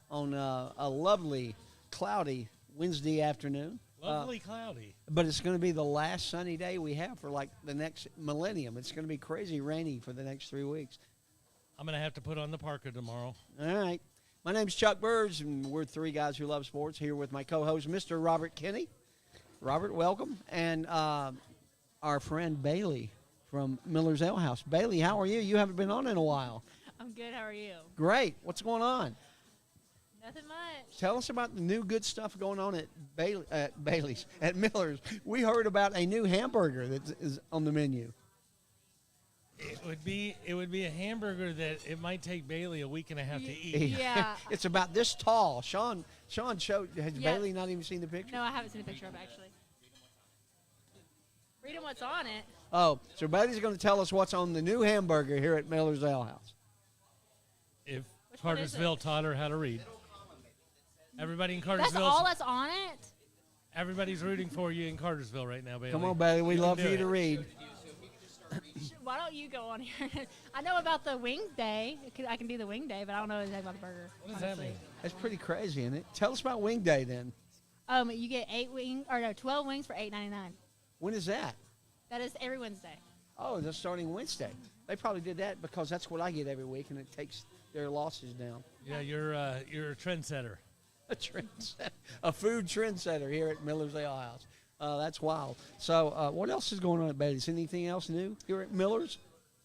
on a lovely, cloudy Wednesday afternoon. Lovely cloudy. But it's going to be the last sunny day we have for like the next millennium. It's going to be crazy rainy for the next 3 weeks. I'm going to have to put on the parka tomorrow. All right. My name's Chuck Burge, and we're three guys who love sports here with my co-host, Mr. Robert Kinney. Robert, welcome. And our friend Bailey from Miller's Ale House. Bailey, how are you? You haven't been on in a while. I'm good. How are you? Great. What's going on? Nothing much. Tell us about the new good stuff going on at Bailey's, at Miller's. We heard about a new hamburger that is on the menu. It would be a hamburger that it might take Bailey a week and a half to eat. Yeah. It's about this tall. Sean showed. Has Yeah. Bailey not even seen the picture? No, I haven't seen a picture of it, actually. Read him what's on it. Oh, so Bailey's going to tell us what's on the new hamburger here at Miller's Ale House. If Which one is Cartersville it? taught her how to read. Everybody in That's Cartersville. all that's on it? Everybody's rooting for you in Cartersville right now, Bailey. Come on, Bailey. We love can for do you to it. read. Why don't you go on here? I know about the wing day. I can do the wing day, but I don't know anything about the burger. What does that honestly. mean? That's pretty crazy, isn't it? Tell us about Wing Day then. You get 12 wings for $8.99. When is that? That is every Wednesday. Oh, they're starting Wednesday. They probably did that because that's what I get every week, and it takes their losses down. Yeah, you're a trendsetter. A food trendsetter here at Miller's Ale House. That's wild. So what else is going on at Bailey's? Anything else new here at Miller's?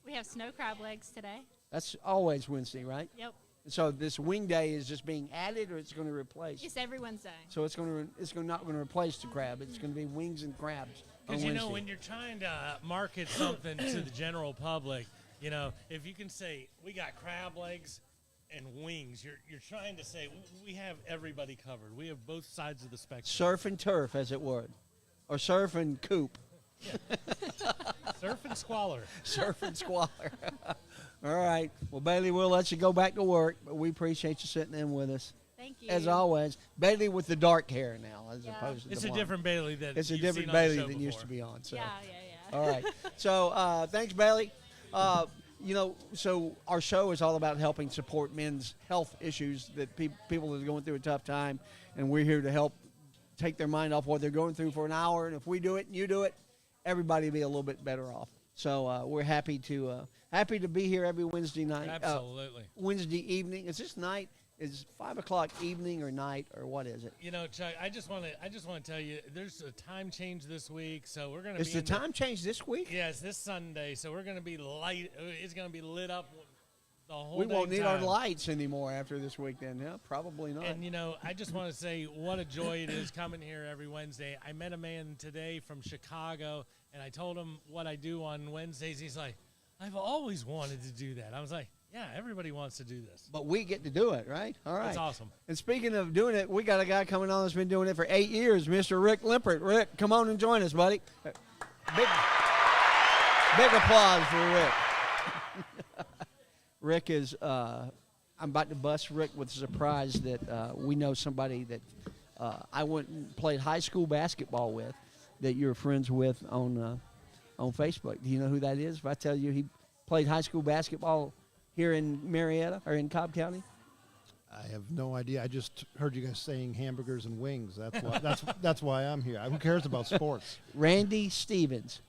We have snow crab legs today. That's always Wednesday, right? Yep. So this Wing Day is just being added, or it's going to replace? It's every Wednesday. So it's not going to replace the crab. It's going to be wings and crabs on Because, Wednesday. when you're trying to market something to the general public, if you can say, we got crab legs and wings, you're trying to say, we have everybody covered. We have both sides of the spectrum. Surf and turf, as it were. Or surf and coop. Surf and squalor. Surf and squalor. All right. Well, Bailey, we'll let you go back to work, but we appreciate you sitting in with us. Thank you. As always. Bailey with the dark hair now, as Yeah. opposed to It's the a blonde. different Bailey that It's a you've different seen on the Bailey show than used to before. be on. So. Yeah. All right. So thanks, Bailey. So our show is all about helping support men's health issues that people that are going through a tough time, and we're here to help take their mind off what they're going through for an hour. And if we do it and you do it, everybody will be a little bit better off. So we're happy to be here every Wednesday night. Absolutely. Wednesday evening. Is this night? Is 5 o'clock evening or night, or what is it? Chuck, I just want to tell you, there's a time change this week, so we're going to be. Is the time change this week? Yeah, it's this Sunday, so we're going to be light. It's going to be lit up the whole. We won't dang need our time. lights anymore after this week. Then, yeah, probably not. And I just want to say what a joy it is coming here every Wednesday. I met a man today from Chicago, and I told him what I do on Wednesdays. He's like, I've always wanted to do that. I was like, yeah, everybody wants to do this. But we get to do it, right? All right. That's awesome. And speaking of doing it, we got a guy coming on that's been doing it for 8 years, Mr. Rick Limpert. Rick, come on and join us, buddy. Big applause for Rick. Rick is, I'm about to bust Rick with a surprise that we know somebody that I went and played high school basketball with that you're friends with on Facebook. Do you know who that is? If I tell you he played high school basketball here in Marietta or in Cobb County? I have no idea. I just heard you guys saying hamburgers and wings. That's why. That's why I'm here. Who cares about sports? Randy Stevens.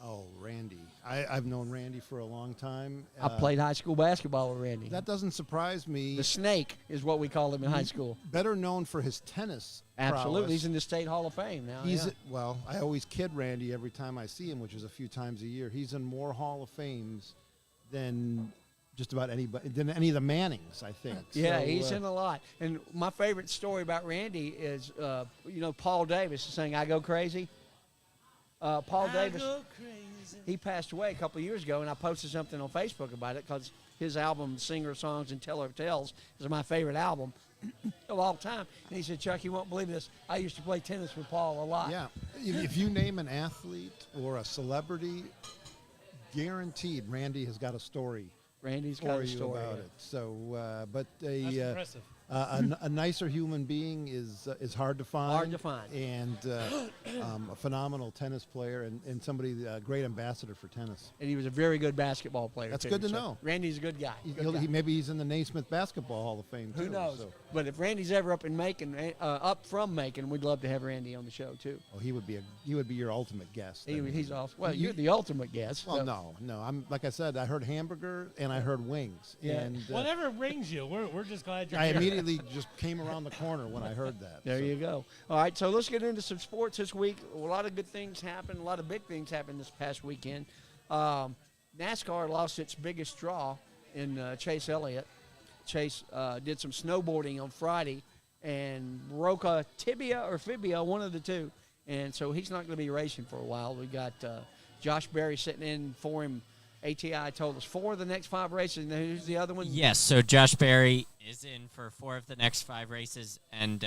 Oh, Randy. I've known Randy for a long time. I played high school basketball with Randy. That doesn't surprise me. The Snake is what we call him in high school. Better known for his tennis. Absolutely. prowess. He's in the State Hall of Fame now. He's yeah. Well, I always kid Randy every time I see him, which is a few times a year. He's in more Hall of Fames than just about anybody, than any of the Mannings, I think. Yeah, So, he's in a lot. And my favorite story about Randy is, Paul Davis is saying, I Go Crazy. Paul Davis, he passed away a couple of years ago, and I posted something on Facebook about it because his album, Singer of Songs and Teller of Tales, is my favorite album of all time. And he said, Chuck, you won't believe this. I used to play tennis with Paul a lot. Yeah. If you name an athlete or a celebrity, guaranteed Randy has got a story Randy's for got a you story about yeah. it. So, That's impressive. A nicer human being is hard to find. Hard to find. And a phenomenal tennis player and somebody, a great ambassador for tennis. And he was a very good basketball player. That's too. good to So know. Randy's a good guy. Maybe he's in the Naismith Basketball Hall of Fame, too. Who knows? So. But if Randy's ever up in Macon, up from Macon, we'd love to have Randy on the show too. Oh, he would be your ultimate guest. He's awesome. Well, you're the ultimate guest. Well, so- no. I'm like I said. I heard hamburger and I heard wings. Yeah. And Whatever brings you, we're just glad you're I here. immediately just came around the corner when I heard that. There so. you go. All right, so let's get into some sports this week. A lot of good things happened. A lot of big things happened this past weekend. NASCAR lost its biggest draw in Chase Elliott. Chase did some snowboarding on Friday and broke a tibia or fibia, one of the two. And so he's not going to be racing for a while. We got Josh Berry sitting in for him. ATI told us 4 of the next 5 races. And who's the other one? Yes, so Josh Berry is in for 4 of the next 5 races, and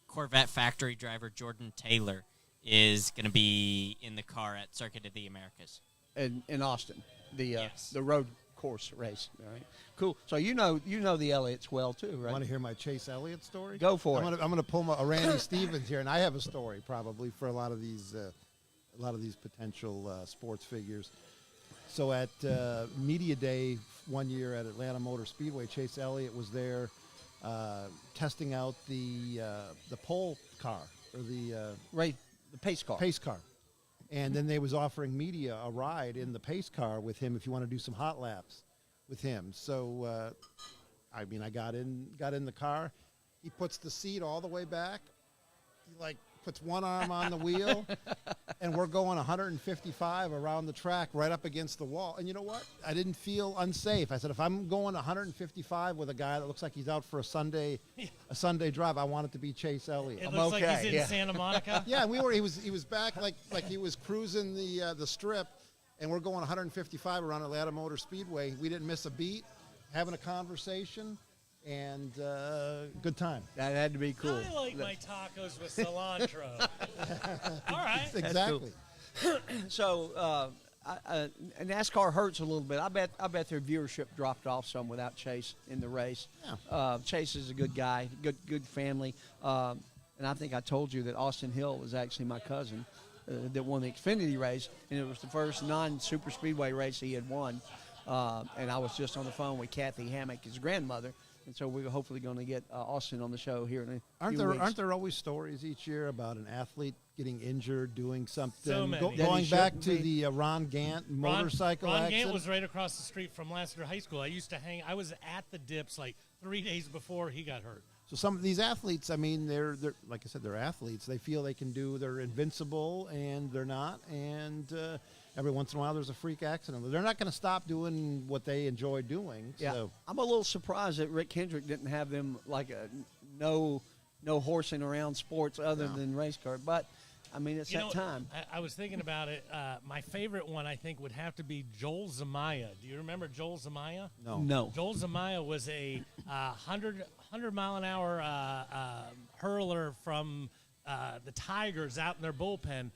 Corvette factory driver Jordan Taylor is going to be in the car at Circuit of the Americas. In Austin, Yes. the road course race. All right, cool. So you know the Elliott's well too, right? Want to hear my Chase Elliott story? Go for it. I'm gonna pull a Randy Stevens here, and I have a story probably for a lot of these potential sports figures. So at Media Day one year at Atlanta Motor Speedway, Chase Elliott was there testing out the pole car or the pace car. pace car. And then they was offering media a ride in the pace car with him if you want to do some hot laps with him. So, I got in the car. He puts the seat all the way back. He puts one arm on the wheel, and we're going 155 around the track right up against the wall. And you know what? I didn't feel unsafe. I said, if I'm going 155 with a guy that looks like he's out for a Sunday drive, I want it to be Chase Elliott. It looks like okay, he's in yeah. Santa Monica. Yeah, he was back like he was cruising the strip, and we're going 155 around Atlanta Motor Speedway. We didn't miss a beat, having a conversation, and good time. That had to be cool. I like my tacos with cilantro. All right. Exactly. So NASCAR hurts a little bit. I bet their viewership dropped off some without Chase in the race. Yeah. Chase is a good guy, good family, and I think I told you that Austin Hill was actually my cousin that won the Xfinity race, and it was the first non-super speedway race he had won. And I was just on the phone with Kathy Hammock, his grandmother. And so we're hopefully going to get Austin on the show here in a few weeks. Aren't there always stories each year about an athlete getting injured, doing something? So many. That Going he back shouldn't to be. the Ron Gant motorcycle Ron accident. Gant was right across the street from Lassiter High School. I was at the dips 3 days before he got hurt. So some of these athletes, they're like I said, they're athletes. They feel they can they're invincible, and they're not. And every once in a while, there's a freak accident. They're not going to stop doing what they enjoy doing. Yeah, So. I'm a little surprised that Rick Hendrick didn't have them no horsing around sports other than race car. But it's that time. I was thinking about it. My favorite one, I think, would have to be Joel Zamaya. Do you remember Joel Zamaya? No. Joel Zamaya was a 100 mile an hour hurler from the Tigers out in their bullpen.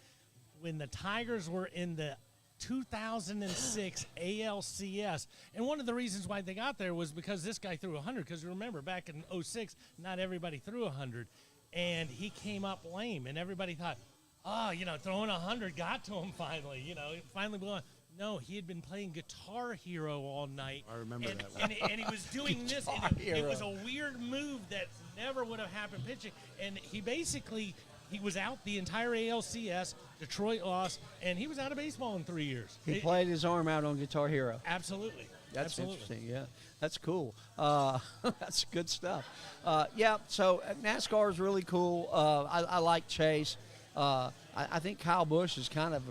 When the Tigers were in the 2006 ALCS, and one of the reasons why they got there was because this guy threw 100. Because remember, back in 06, not everybody threw 100, and he came up lame, and everybody thought, throwing 100 got to him finally. Finally blew on. No, he had been playing Guitar Hero all night. I remember that one. And he was doing this. And it was a weird move that never would have happened pitching. And he was out the entire ALCS. Detroit lost, and he was out of baseball in 3 years. He played his arm out on Guitar Hero. Absolutely. That's Absolutely. interesting. Yeah, that's cool. That's good stuff. So NASCAR is really cool. I like Chase. I think Kyle Busch has kind of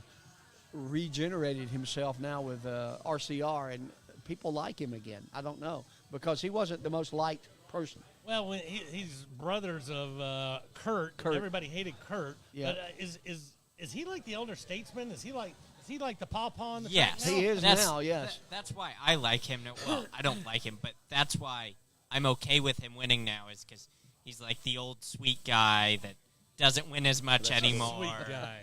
regenerated himself now with RCR, and people like him again. I don't know, because he wasn't the most liked person. Well, when he's brothers of Kurt. Everybody hated Kurt. Yeah. But is he like the elder statesman? Is he like the pawpaw on the Yes. track now? He is now, yes. That's why I like him. Well, I don't like him, but that's why I'm okay with him winning now, is because he's like the old sweet guy that doesn't win as much anymore. Sweet guy.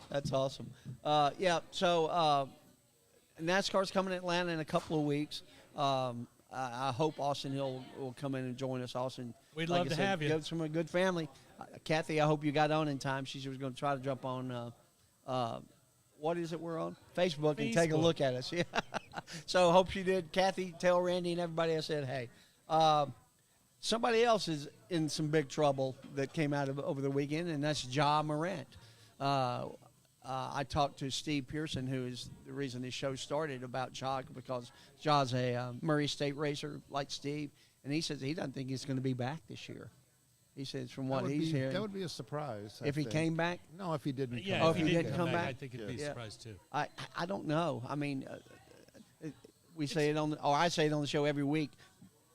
That's awesome. So NASCAR's coming to Atlanta in a couple of weeks. I hope Austin Hill will come in and join us. Austin, We'd like love I to said, have you. goes from a good family. Kathy, I hope you got on in time. She was going to try to jump on. What is it we're on? Facebook and take a Facebook. look at us. Yeah. So hope she did. Kathy, tell Randy and everybody I said hey. Somebody else is in some big trouble that came out of over the weekend, and that's Ja Morant. I talked to Steve Pearson, who is the reason this show started, about Ja, because Ja's a Murray State racer like Steve, and he says he doesn't think he's going to be back this year. He says from what he's hearing, that would be a surprise. I if he think. came back, No, if he didn't. Yeah, come if he back. didn't come back, I think it'd be a Yeah. surprise too. I don't know. I mean, we say it on, or I say it on the show every week.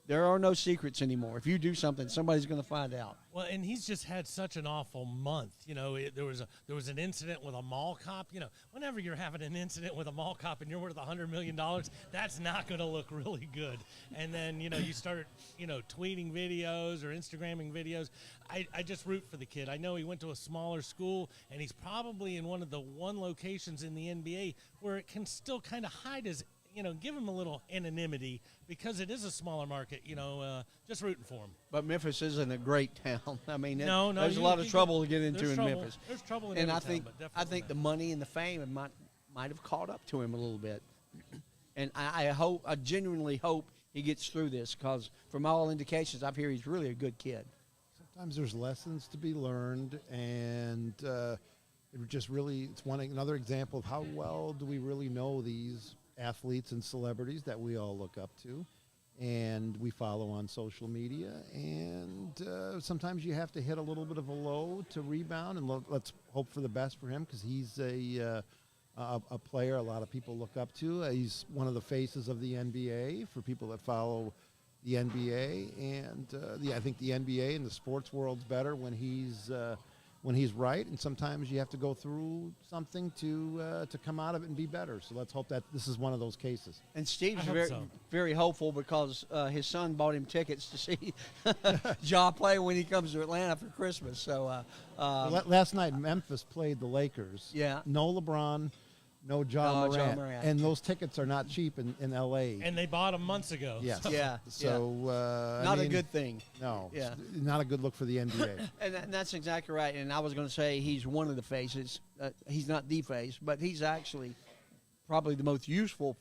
There are no secrets anymore. If you do something, somebody's going to find out. Well, and he's just had such an awful month. You know, there was an incident with a mall cop. You know, whenever you're having an incident with a mall cop and you're worth $100 million, that's not going to look really good. And then, you know, you start, you know, tweeting videos or Instagramming videos. I just root for the kid. I know he went to a smaller school, and he's probably in one of the locations in the NBA where it can still kind of hide his, you know, give him a little anonymity because it is a smaller market, you know, just rooting for him. But Memphis isn't a great town. I mean, No, there's a you- lot of you trouble go- to get into there's in trouble. Memphis. There's trouble in And every I town, think but I definitely think the Memphis. money and the fame might have caught up to him a little bit. And I genuinely hope he gets through this, because from all indications I've heard he's really a good kid. Sometimes there's lessons to be learned, and it just really it's another example of how well do we really know these athletes and celebrities that we all look up to, and we follow on social media. And sometimes you have to hit a little bit of a low to rebound, and let's hope for the best for him, because he's a player a lot of people look up to. He's one of the faces of the NBA for people that follow the NBA, and I think the NBA and the sports world's better when he's right, and sometimes you have to go through something to come out of it and be better. So let's hope that this is one of those cases. And Steve's I hope very so. very hopeful, because his son bought him tickets to see Ja play when he comes to Atlanta for Christmas. So Last night, Memphis played the Lakers. Yeah. No LeBron, no No, Ja Ja Morant. Morant. And those tickets are not cheap in L.A. And they bought him months ago. Yes. yeah, So not I a mean, good thing. No. Yeah. Not a good look for the NBA. And that's exactly right. And I was going to say he's one of the faces. He's not the face, but he's actually probably the most youthful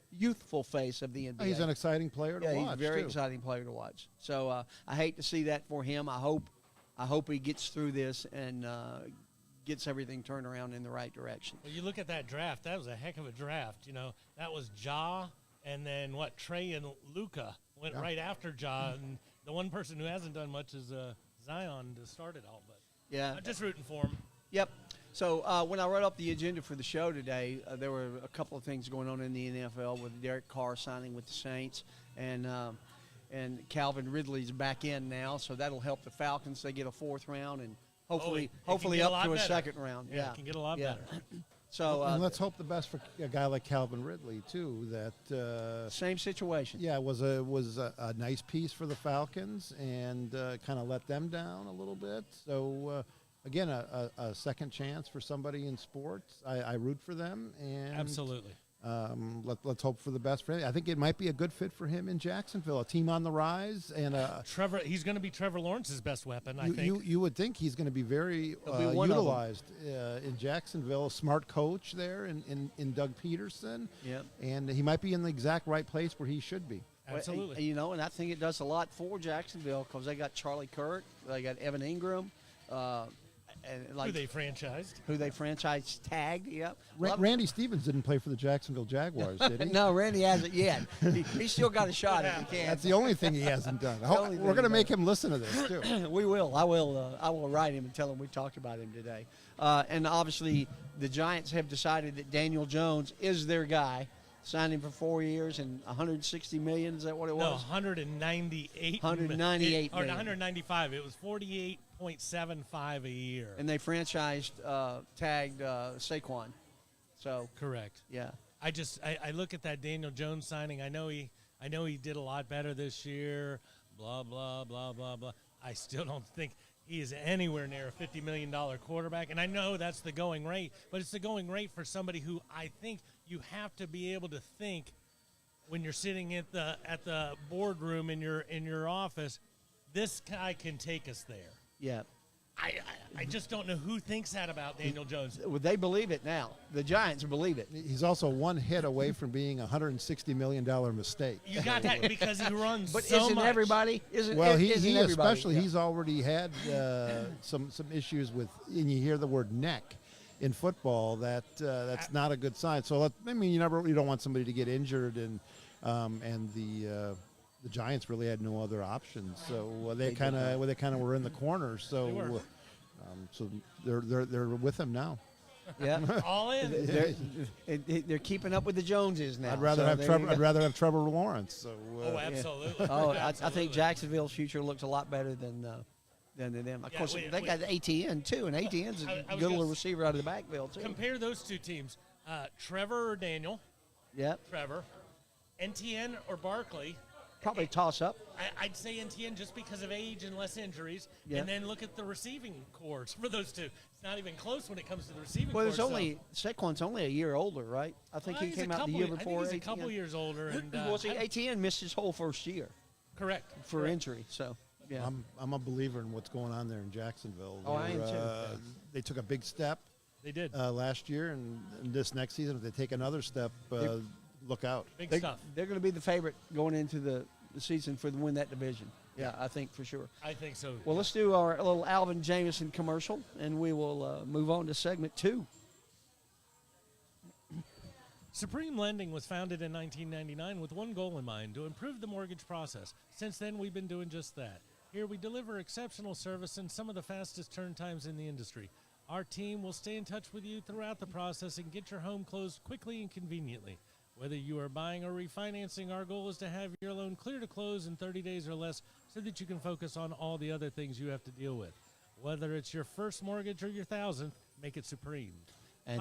face of the NBA. He's an exciting player to yeah, watch. he's a very too. exciting player to watch. So I hate to see that for him. I hope he gets through this and gets everything turned around in the right direction. Well, you look at that draft. That was a heck of a draft. You know, that was Ja, and then Trey and Luka went Yeah. right after Ja, and the one person who hasn't done much is Zion to start it all. But Yeah. I'm just rooting for him. Yep. So when I wrote up the agenda for the show today, there were a couple of things going on in the NFL with Derek Carr signing with the Saints, and Calvin Ridley's back in now, so that'll help the Falcons. They get a fourth round, and hopefully it can get a up lot to a better. second round. Yeah, it can get a lot yeah. better. So And let's hope the best for a guy like Calvin Ridley too. That same situation. yeah, it was a nice piece for the Falcons, and kind of let them down a little bit. So again, a second chance for somebody in sports. I root for them, and Absolutely. Let's hope for the best for him. I think it might be a good fit for him in Jacksonville, a team on the rise, and He's going to be Trevor Lawrence's best weapon, I think. you would think he's going to be very He'll be one of them. utilized in Jacksonville. A smart coach there in Doug Peterson, Yep. and he might be in the exact right place where he should be. Absolutely. You know, and I think it does a lot for Jacksonville, because they got Charlie Kirk, they got Evan Ingram, and like Who they franchised. who they franchise tagged. Yep. Randy Stevens didn't play for the Jacksonville Jaguars, did he? No, Randy hasn't yet. He's still got a shot if he can. That's the only thing he hasn't done. only We're thing going to he make him listen to this too. We will. I will write him and tell him we talked about him today. And obviously, the Giants have decided that Daniel Jones is their guy. Signed him for 4 years and $160 million. Is that what it No, was? 198. 198 Or million. 195. It was 48.75 a year. And they franchised tagged Saquon. So Correct. yeah, I look at that Daniel Jones signing. I know he did a lot better this year. Blah blah blah blah blah. I still don't think he is anywhere near a $50 million quarterback. And I know that's the going rate, but it's the going rate for somebody who I think you have to be able to think when you're sitting at the boardroom in your office, this guy can take us there. Yeah. I just don't know who thinks that about Daniel Jones. Well, they believe it now. The Giants believe it. He's also one hit away from being a $160 million mistake. You got that because he runs But so isn't much. everybody? Isn't Well, isn't he everybody? especially, Yeah. he's already had some issues with, and you hear the word neck in football, that's not a good sign. So, you don't want somebody to get injured, and the Giants really had no other options. So they kind of were in the corner. They So were. so they're with him now. Yeah. All in. They're keeping up with the Joneses now. I'd rather so have there Trevor. you go. I'd rather have Trevor Lawrence. So Oh, absolutely. Oh, I Absolutely. think Jacksonville's future looks a lot better than them. Of Yeah, course, wait, they got ATN too, and ATN's I a was good gonna little s- receiver out of the backfield too. Compare those two teams, Trevor or Daniel. Yep. Trevor, NTN or Barkley. Probably toss up. I'd say NTN just because of age and less injuries. Yeah. And then look at the receiving cores for those two. It's not even close when it comes to the receiving Well, cores. there's only Saquon's only a year older, right? I think he he's came a out the couple- year I think before. he's a ATN. couple years older. And, Well, see, I- ATN missed his whole first year correct. for correct. injury. So, yeah. I'm a believer in what's going on there in Jacksonville. Oh, I am too. They took a big step They did. last year, and this next season, if they take another step, look out. Big They, stuff. they're going to be the favorite going into the season for the win that division. Yeah, I think for sure. I think so. Well, let's do our little Alvin Jameson commercial, and we will move on to segment 2. Supreme Lending was founded in 1999 with one goal in mind, to improve the mortgage process. Since then, we've been doing just that. Here we deliver exceptional service and some of the fastest turn times in the industry. Our team will stay in touch with you throughout the process and get your home closed quickly and conveniently. Whether you are buying or refinancing, our goal is to have your loan clear to close in 30 days or less so that you can focus on all the other things you have to deal with. Whether it's your first mortgage or your 1,000th, make it Supreme. And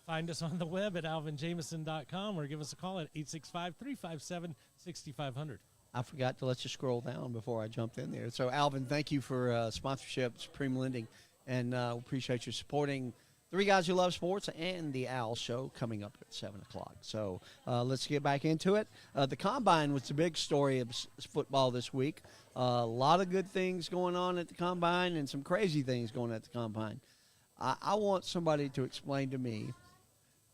Find us on the web at alvinjameson.com or give us a call at 865-357-6500. I forgot to let you scroll down before I jumped in there. So, Alvin, thank you for sponsorship, Supreme Lending, and appreciate you supporting Three Guys Who Love Sports and the Owl Show coming up at 7 o'clock. So let's get back into it. The Combine was the big story of football this week. A lot of good things going on at the Combine and some crazy things going on at the Combine. I want somebody to explain to me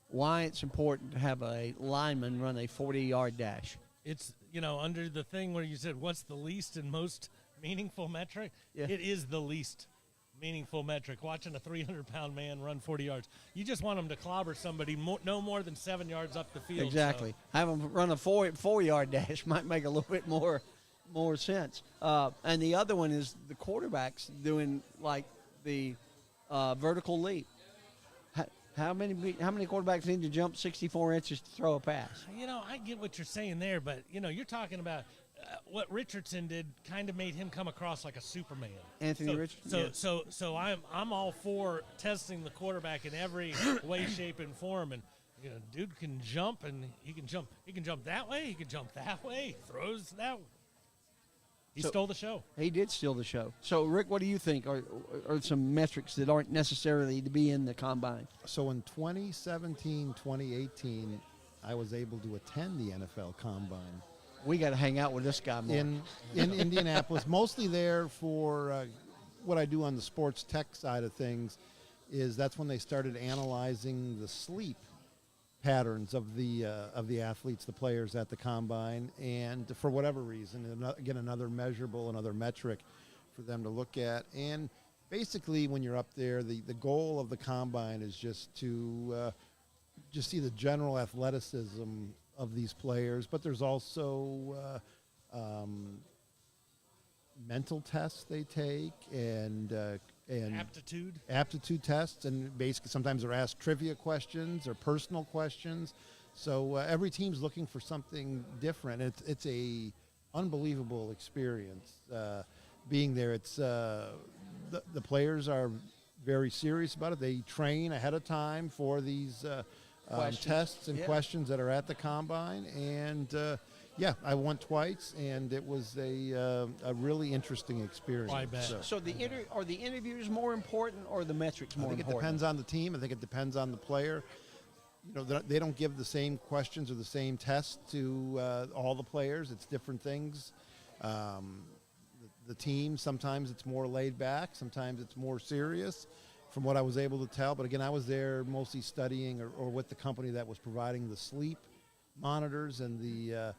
why it's important to have a lineman run a 40-yard dash. It's, under the thing where you said, what's the least and most meaningful metric? Yeah. It is the least meaningful metric. Watching a 300-pound man run 40 yards. You just want him to clobber somebody no more than 7 yards up the field. Exactly. Have him run a 4-yard dash might make a little bit more sense. And the other one is the quarterbacks doing like the vertical leap. How many quarterbacks need to jump 64 inches to throw a pass? I get what you're saying there, but, you're talking about what Richardson did kind of made him come across like a Superman. Anthony Richardson? So I'm all for testing the quarterback in every way, shape, and form. And dude can jump, and he can jump that way, he can jump that way, throws that way. He stole the show. He did steal the show. So, Rick, what do you think are some metrics that aren't necessarily to be in the Combine? So in 2017, 2018, I was able to attend the NFL Combine We got to hang out with this guy more. in Indianapolis, mostly there for what I do on the sports tech side of things. That's when they started analyzing the sleep patterns of the athletes, the players at the Combine, and for whatever reason, again, another measurable, another metric for them to look at. And basically, when you're up there, the goal of the Combine is just to just see the general athleticism of these players, but there's also mental tests they take and aptitude tests, and basically sometimes they're asked trivia questions or personal questions. So every team's looking for something different. It's a unbelievable experience being there. It's the players are very serious about it. They train ahead of time for these tests and questions that are at the Combine. And I went twice, and it was a really interesting experience. I bet. So are the interviews more important or the metrics I more think important? it depends on the team. I think it depends on the player. they don't give the same questions or the same tests to all the players. It's different things. The team, sometimes it's more laid back, sometimes it's more serious, from what I was able to tell. But again, I was there mostly studying or with the company that was providing the sleep monitors and the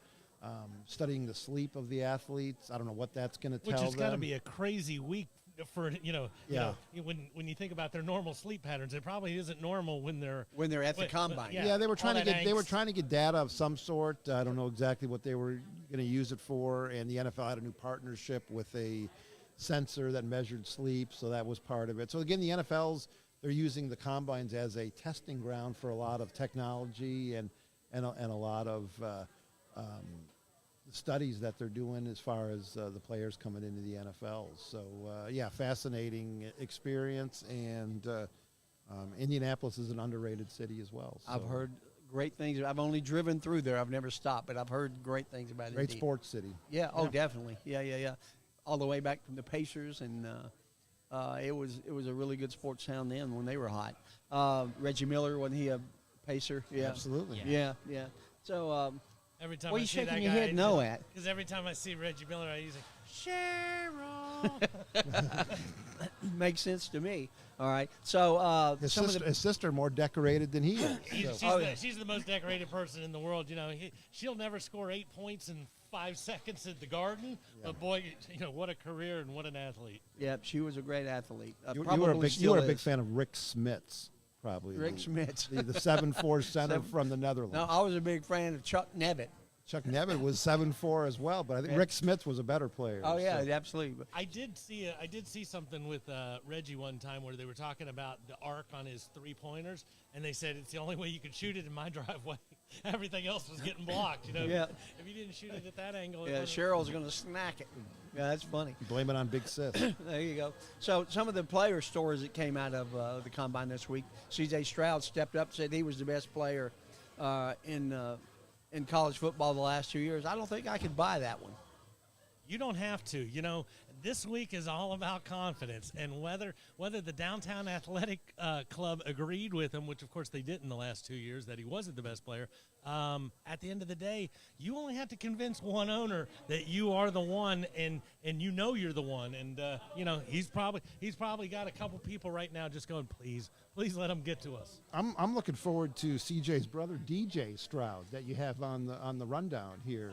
studying the sleep of the athletes. I don't know what that's going to tell them. Which has got to be a crazy week for Yeah. when you think about their normal sleep patterns. It probably isn't normal when they're at the combine. yeah. Yeah, they were trying to all that get they were angst. trying to get data of some sort. I don't know exactly what they were going to use it for. And the NFL had a new partnership with a sensor that measured sleep, so that was part of it. So again, the they're using the combines as a testing ground for a lot of technology and a lot of studies that they're doing as far as the players coming into the NFL. So fascinating experience, and Indianapolis is an underrated city as well. So. I've heard great things. I've only driven through there. I've never stopped, but I've heard great things about it. Great indeed. sports city. Yeah. Oh, definitely. Yeah. All the way back from the Pacers, and it was a really good sports town then when they were hot. Reggie Miller, wasn't he a Pacer? Yeah. Absolutely. Yeah. So Every time what are I you see shaking that your guy, head no at? Because every time I see Reggie Miller, I use Cheryl. Makes sense to me. All right. So His some sister, of the his sister more decorated than he is. So. She's the most decorated person in the world. She'll never score 8 points in 5 seconds at the Garden. But boy, what a career and what an athlete. yeah, she was a great athlete. You Probably were a big still is. fan of Rick Smits, probably. Rick Smits. the 7'4" center from the Netherlands. No, I was a big fan of Chuck Nevitt. Chuck Nevitt was 7'4" as well, but I think Yeah. Rick Smits was a better player. Oh yeah, so. absolutely. But I did see something with Reggie one time where they were talking about the arc on his 3-pointers, and they said it's the only way you could shoot it in my driveway. Everything else was getting blocked. Yeah. If you didn't shoot it at that angle, yeah, Cheryl's going to snack it. Yeah, that's funny. Blame it on Big Sis. There you go. So some of the player stories that came out of the combine this week, C.J. Stroud stepped up, said he was the best player in college football the last 2 years. I don't think I could buy that one. You don't have to. This week is all about confidence, and whether the Downtown Athletic Club agreed with him, which of course they did in the last 2 years, that he wasn't the best player. At the end of the day, you only have to convince one owner that you are the one, and you're the one. And he's probably got a couple people right now just going, please let him get to us. I'm looking forward to CJ's brother, DJ Stroud, that you have on the rundown here.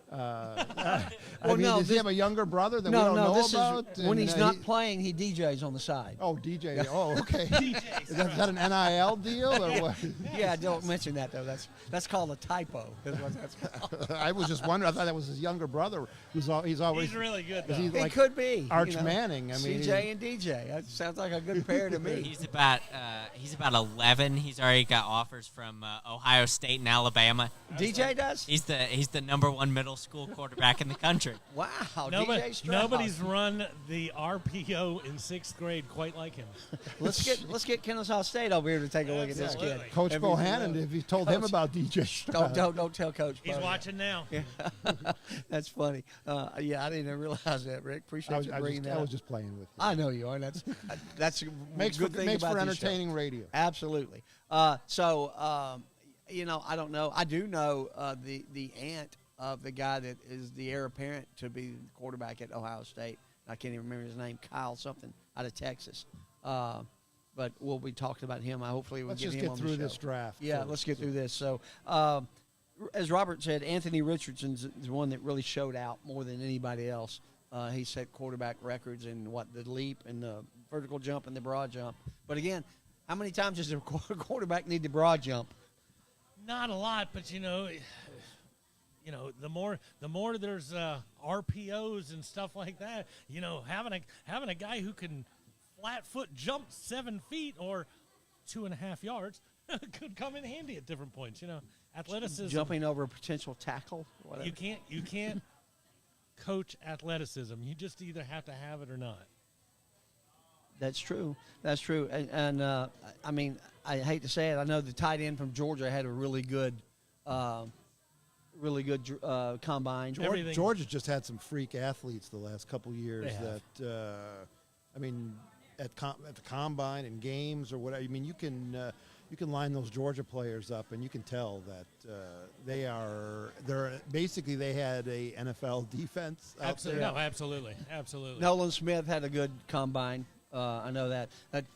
Does he have a younger brother that we don't know this about? is when And, he's not playing, he DJs on the side. Oh, DJ. Oh, okay. DJ Is that an NIL deal or what? Yeah, don't mention that though. That's called a typo. That's what that's called. I was just wondering. I thought that was his younger brother. He's always. He's really good, Is though. he It like could be Arch Manning? I mean, CJ and DJ. That sounds like a good pair to me. He's about 11. He's already got offers from Ohio State and Alabama. DJ does? He's the number 1 middle school quarterback in the country. Wow, DJ Stroud. Nobody's run the RPO in 6th grade quite like him. Let's get Kennesaw State over here to take a look at this kid. Absolutely. Coach If Bohannon, he's- if you told him Coach- about DJ Stroud. Don't tell Coach. He's Bo. watching now. That's funny. Yeah, I didn't realize that, Rick. Appreciate you bringing that I up. was just playing with you. I know you are. That's a Makes good for, thing makes about for this show. entertaining radio. Absolutely. I don't know. I do know the aunt of the guy that is the heir apparent to be the quarterback at Ohio State. I can't even remember his name. Kyle something out of Texas. But we'll be talking about him. Hopefully we'll Let's get just him get on through the show. this draft. Yeah, first. let's get through this. So, as Robert said, Anthony Richardson's the one that really showed out more than anybody else. He set quarterback records in the leap and the vertical jump and the broad jump. But again, how many times does a quarterback need the broad jump? Not a lot, but the more there's RPOs and stuff like that, having a guy who can flat foot jump 7 feet or 2.5 yards could come in handy at different points. Athleticism. Jumping over a potential tackle. Whatever. You can't coach athleticism. You just either have to have it or not. That's true. That's true. And I mean, I hate to say it. I know the tight end from Georgia had a really good combine. Everything- Georgia just had some freak athletes the last couple years They have. that, at the combine and games or whatever. I mean, you can you can line those Georgia players up, and you can tell that they had a NFL defense out Absolutely. there. No, absolutely. Nolan Smith had a good combine. I know that.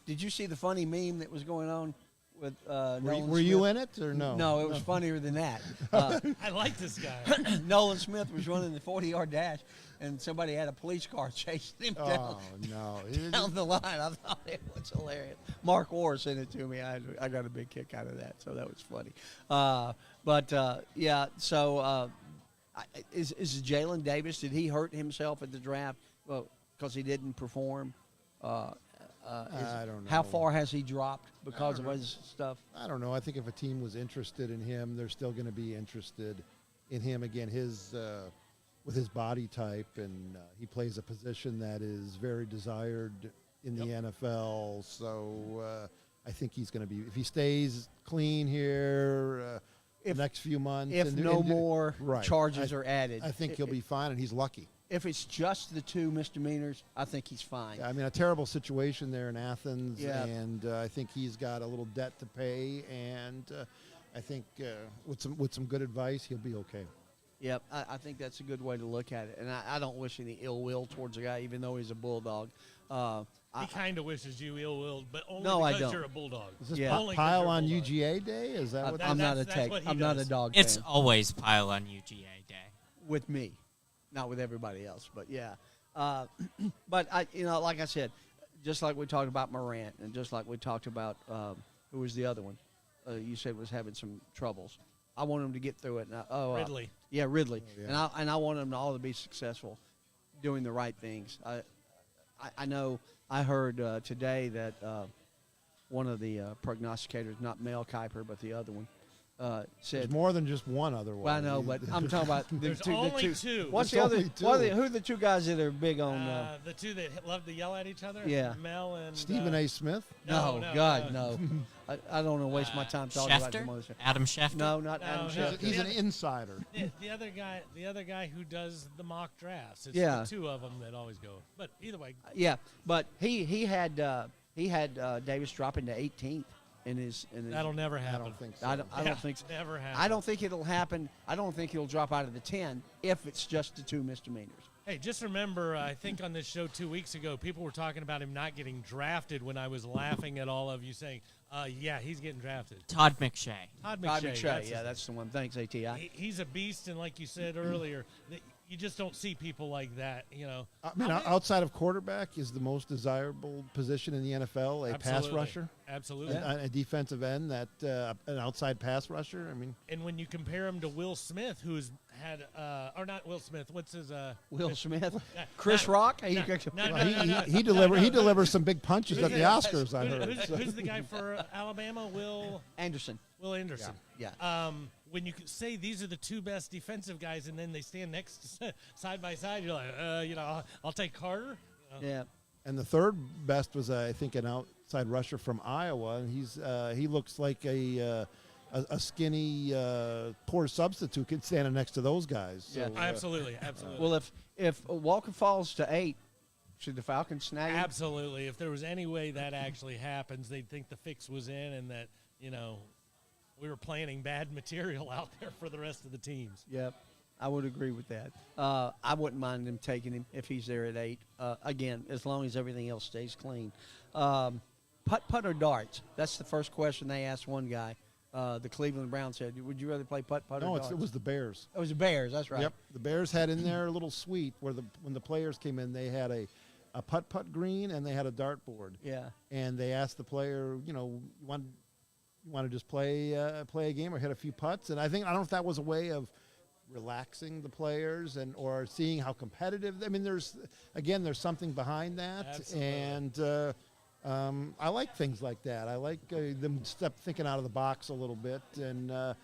Did you see the funny meme that was going on with Nolan Were Smith? you in it or no? No, it was funnier than that. I like this guy. Nolan Smith was running the 40-yard dash, and somebody had a police car chasing him down, Oh no! down the line. I thought it was hilarious. Mark Orr sent it to me. I got a big kick out of that, so that was funny. Yeah. So is Jalen Davis? Did he hurt himself at the draft? Well, because he didn't perform. I don't know. How far has he dropped because of his stuff? I don't know. I think if a team was interested in him, they're still going to be interested in him. Again, with his body type, and he plays a position that is very desired in the NFL. So I think he's going to be, if he stays clean here the next few months. If no more right. charges are added. I think he'll be fine, and he's lucky. If it's just the 2 misdemeanors, I think he's fine. I mean, a terrible situation there in Athens, Yeah. and I think he's got a little debt to pay, and I think with some good advice, he'll be okay. Yep, I think that's a good way to look at it. And I don't wish any ill will towards the guy, even though he's a bulldog. He kind of wishes you ill-willed, but only No, I because don't. you're a bulldog. Is this Yeah. Only 'cause pile you're a on bulldog. UGA day? Is that what? I'm not a that's what he I'm not a does. dog It's fan always pile on UGA day. with me, not with everybody else. But yeah, but like I said, just like we talked about Morant, and just like we talked about who was the other one? You said was having some troubles. I want him to get through it. And Ridley. Yeah, Ridley. Oh, yeah. And I want them all to be successful, doing the right things. I know I heard today that one of the prognosticators, not Mel Kiper, but the other one, said. There's more than just one other one. Well, I know, but I'm talking about the There's two. only the two. What's There's the other? only two. Who are the 2 guys that are big on? The two that love to yell at each other? Yeah. Mel and Stephen A. Smith. No, God, no. I don't want to waste my time talking about Schefter? some other stuff. Adam Schefter? No, not No, Adam no. Schefter. He's an insider. The other guy who does the mock drafts. It's Yeah. the 2 of them that always go. But either way, Yeah, but he had Davis dropping to 18th in his. that'll never I happen. don't think so. I don't think so. Never happen. I don't think it'll happen. I don't think he'll drop out of the 10 if it's just the 2 misdemeanors. Hey, just remember, I think on this show 2 weeks ago, people were talking about him not getting drafted when I was laughing at all of you saying, yeah, he's getting drafted. Todd McShay. Todd Todd McShay. McShay, that's the one. Thanks, ATI. He's a beast, and like you said earlier, you just don't see people like that, I mean, outside of quarterback is the most desirable position in the NFL, a pass Absolutely. rusher, Absolutely. a defensive end, an outside pass rusher. I mean, And when you compare him to Will Smith, who's had, or not Will Smith, what's his, Will Smith, not- Chris not- Rock. no, he delivers some big punches at the Oscars. I heard. Who's the guy for Alabama? Will Anderson. Anderson. Yeah. When you say these are the 2 best defensive guys, and then they stand next side by side, you're like, I'll take Carter. Yeah. And the third best was, I think, an outside rusher from Iowa, and he looks like a skinny, poor substitute standing next to those guys. So, Yeah. Absolutely. Well, if Walker falls to 8, should the Falcons snag him? Absolutely. If there was any way that actually happens, they'd think the fix was in, and that we were planting bad material out there for the rest of the teams. Yep. I would agree with that. I wouldn't mind them taking him if he's there at 8. Again, as long as everything else stays clean. Putt or darts? That's the first question they asked one guy. The Cleveland Browns said, "Would you rather play putt or no, darts?" it was the Bears. It was the Bears. That's right. Yep, the Bears had in there a little suite where when the players came in, they had a putt green and they had a dartboard. Yeah. And they asked the player, you want to just play a game or hit a few putts? And I don't know if that was a way of relaxing the players or seeing how competitive. I mean, there's something behind that. Absolutely. And I like things like that. I like them thinking out of the box a little bit, and were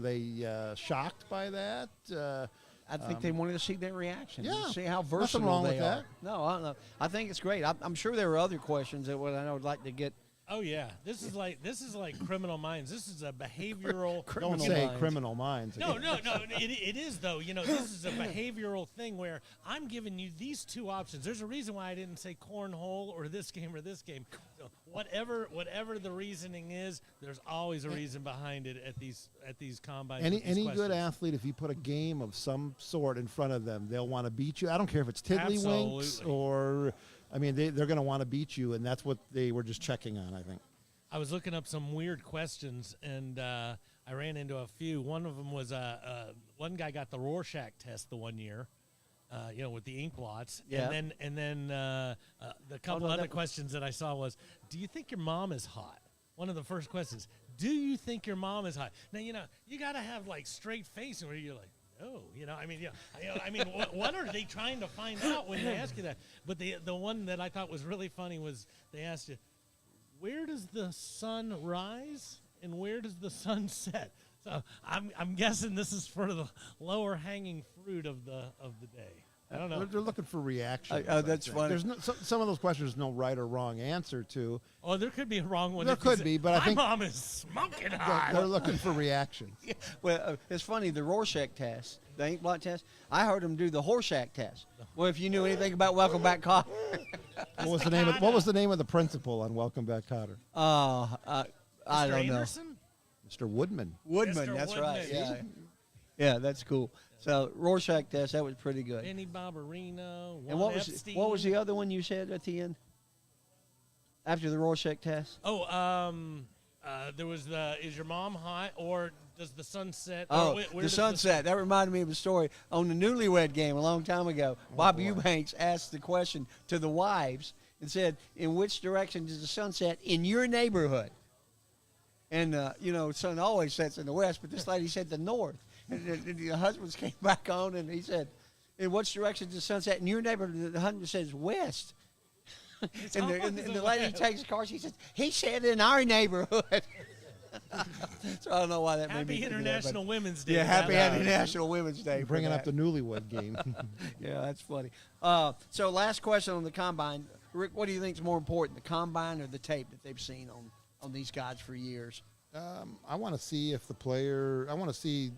they shocked by that? I think they wanted to see their reaction. Yeah. See how Nothing versatile wrong they with are. that. No, I think it's great. I'm sure there were other questions that I would like to get Oh yeah, this is like Criminal Minds. This is a behavioral. Don't Criminal say Minds. Criminal Minds. No. It is though. This is a behavioral thing where I'm giving you these two options. There's a reason why I didn't say cornhole or this game or this game. So whatever the reasoning is, there's always a reason behind it at these combines. Any with these good questions. athlete, if you put a game of some sort in front of them, they'll want to beat you. I don't care if it's tiddlywinks Absolutely. or, I mean, they're going to want to beat you, and that's what they were just checking on, I think. I was looking up some weird questions, and I ran into a few. One of them was one guy got the Rorschach test the one year, with the ink blots. Yeah. And then the couple other questions that I saw was, do you think your mom is hot? One of the first questions. Do you think your mom is hot? Now, you got to have like straight face where you're like, oh, what are they trying to find out when they ask you that? But the one that I thought was really funny was they asked you, where does the sun rise and where does the sun set? So I'm guessing this is for the lower hanging fruit of the day. I don't know. They're looking for reactions. that's I think. funny. There's some of those questions there's no right or wrong answer to. Oh, there could be a wrong one. There if you could say, be, but I my think- mom is smoking hot. They're looking for reactions. Well, it's funny, the Rorschach test, the ink blot test, I heard them do the Horseshack test. Well, if you knew anything about Welcome Back, Cotter. What was the name of the principal on Welcome Back, Cotter? I Mr. don't know. Anderson? Mr. Woodman. Woodman, Mr. that's right. Woodman. Yeah, that's cool. So Rorschach test, that was pretty good. Benny Barbarino. And Juan Epstein. what was the other one you said at the end? After the Rorschach test? Oh, there was is your mom hot or does the sun set? Oh, or where the does sunset. That reminded me of a story on the Newlywed Game a long time ago. Bob boy. Eubanks asked the question to the wives and said, "In which direction does the sun set in your neighborhood?" And sun always sets in the west, but this lady said the north. And the husbands came back on, and he said, "In which direction does the sun set in your neighborhood?" The husband says west. And the lady takes the car. She says, "He said in our neighborhood." So I don't know why that made me Happy think of that, but- International Women's Day. Yeah, happy That- International Women's Day. for Bringing up that. the Newlywed Game. Yeah, that's funny. So last question on the combine, Rick. What do you think is more important, the combine or the tape that they've seen on these guys for years? I want to see if the player. I want to see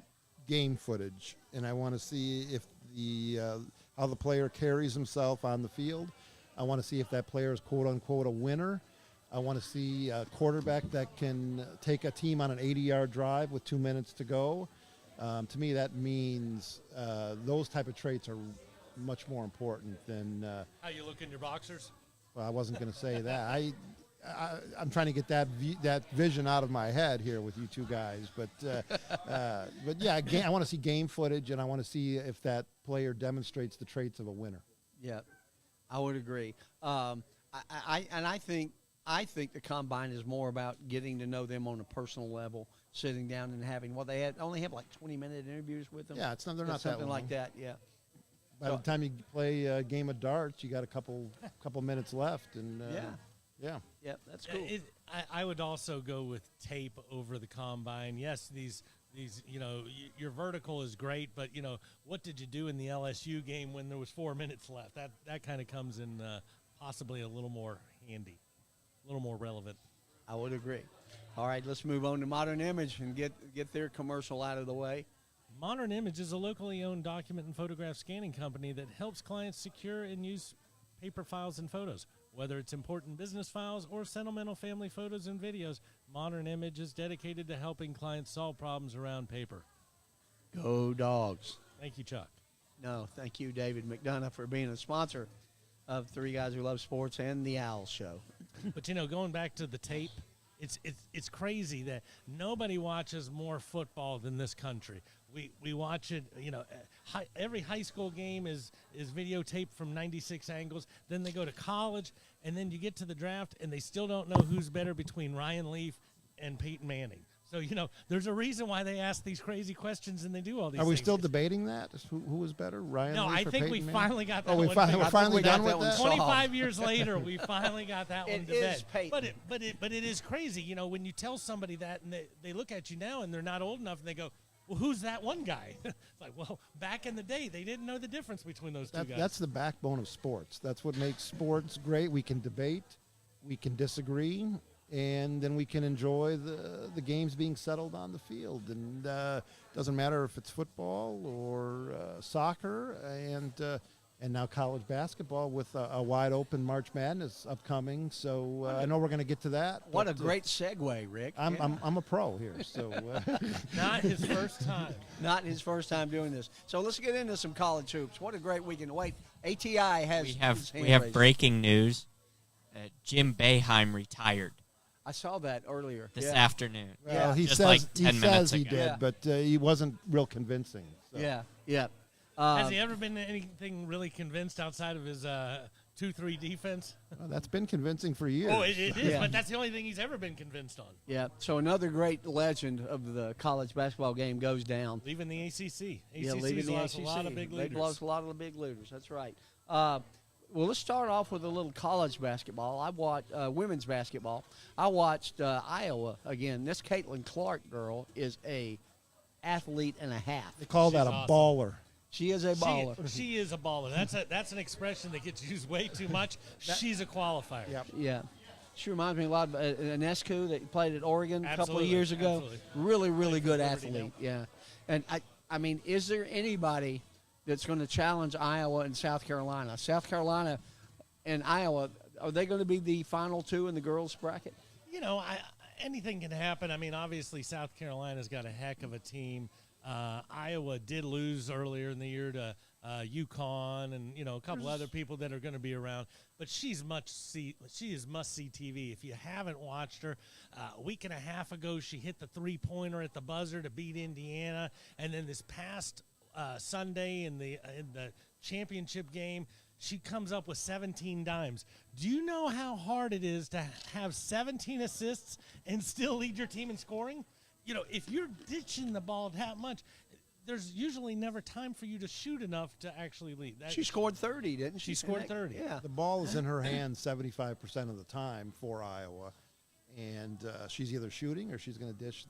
game footage, and I want to see if how the player carries himself on the field. I want to see if that player is quote unquote a winner. I want to see a quarterback that can take a team on an 80-yard drive with 2 minutes to go. To me, that means those type of traits are much more important than. How you look in your boxers? Well, I wasn't going to say that. I'm trying to get that vision out of my head here with you two guys, but yeah, I want to see game footage, and I want to see if that player demonstrates the traits of a winner. Yeah, I would agree. I think the combine is more about getting to know them on a personal level, sitting down and having only have like 20-minute interviews with them. Yeah, they're not that something long. like that. Yeah. By the time you play a game of darts, you got a couple minutes left, and yeah. Yeah, that's cool. I would also go with tape over the combine. Yes, these your vertical is great, but what did you do in the LSU game when there was 4 minutes left? That kind of comes in possibly a little more handy, a little more relevant. I would agree. All right, let's move on to Modern Image and get their commercial out of the way. Modern Image is a locally owned document and photograph scanning company that helps clients secure and use paper files and photos. Whether it's important business files or sentimental family photos and videos, Modern Image is dedicated to helping clients solve problems around paper. Go Dogs. Thank you, Chuck. No, thank you, David McDonough, for being a sponsor of Three Guys Who Love Sports and the Owl Show. But going back to the tape, it's crazy that nobody watches more football than this country. We watch it, every high school game is videotaped from 96 angles. Then they go to college, and then you get to the draft, and they still don't know who's better between Ryan Leaf and Peyton Manning. So, there's a reason why they ask these crazy questions and they do all these Are we things. still debating that? Who was better, Ryan No, Leaf I or think we Peyton Manning? finally got that Oh, one. we're I finally think we got done with that one that? solved. 25 years later, we finally got that one It to is bed. Peyton. But it is crazy, when you tell somebody that and they look at you now and they're not old enough and they go, well, who's that one guy? It's like, well, back in the day, they didn't know the difference between those two guys. That's the backbone of sports. That's what makes sports great. We can debate, we can disagree, and then we can enjoy the games being settled on the field. And doesn't matter if it's football or soccer, and now college basketball with a wide open March Madness upcoming. So I know we're going to get to that. What a but, great segue, Rick. I'm a pro here, so Not his first time. Not his first time doing this. So let's get into some college hoops. What a great weekend. Wait, ATI has We his have hand we have raised. breaking news. Jim Boeheim retired I saw that earlier. this yeah. afternoon. Yeah. he Just says like he 10 minutes says he ago. did, Yeah. but he wasn't real convincing. So. Yeah, yeah. Has he ever been anything really convinced outside of his 2-3 defense? Well, that's been convincing for years. Oh, it is, Yeah. but that's the only thing he's ever been convinced on. Yeah. So another great legend of the college basketball game goes down. Leaving the ACC. Yeah, ACC's leaving the lost ACC. a lot of big leaders. They've lost a lot of the big leaders. That's right. Well, let's start off with a little college basketball. I watched women's basketball. I watched Iowa again. This Caitlin Clark girl is a athlete and a half. They call that She's a awesome. baller. She is a baller. She is a baller. That's an expression that gets used way too much. She's a qualifier. Yep. Yeah. She reminds me a lot of Anescu that played at Oregon a couple of Absolutely, years ago. absolutely. Really, really Played for good Liberty athlete. Yeah. And I mean, is there anybody that's going to challenge Iowa and South Carolina? South Carolina and Iowa, are they going to be the final two in the girls' bracket? You know, anything can happen. I mean, obviously, South Carolina's got a heck of a team. Iowa did lose earlier in the year to UConn and, you know, a couple other people that are going to be around. But she is must-see TV. If you haven't watched her, a week and a half ago, she hit the three-pointer at the buzzer to beat Indiana. And then this past Sunday in the championship game, she comes up with 17 dimes. Do you know how hard it is to have 17 assists and still lead your team in scoring? You know, if you're ditching the ball that much, there's usually never time for you to shoot enough to actually lead. She scored 30, didn't she? She scored 30. Yeah. The ball is in her hands 75% of the time for Iowa, and she's either shooting or she's going to dish.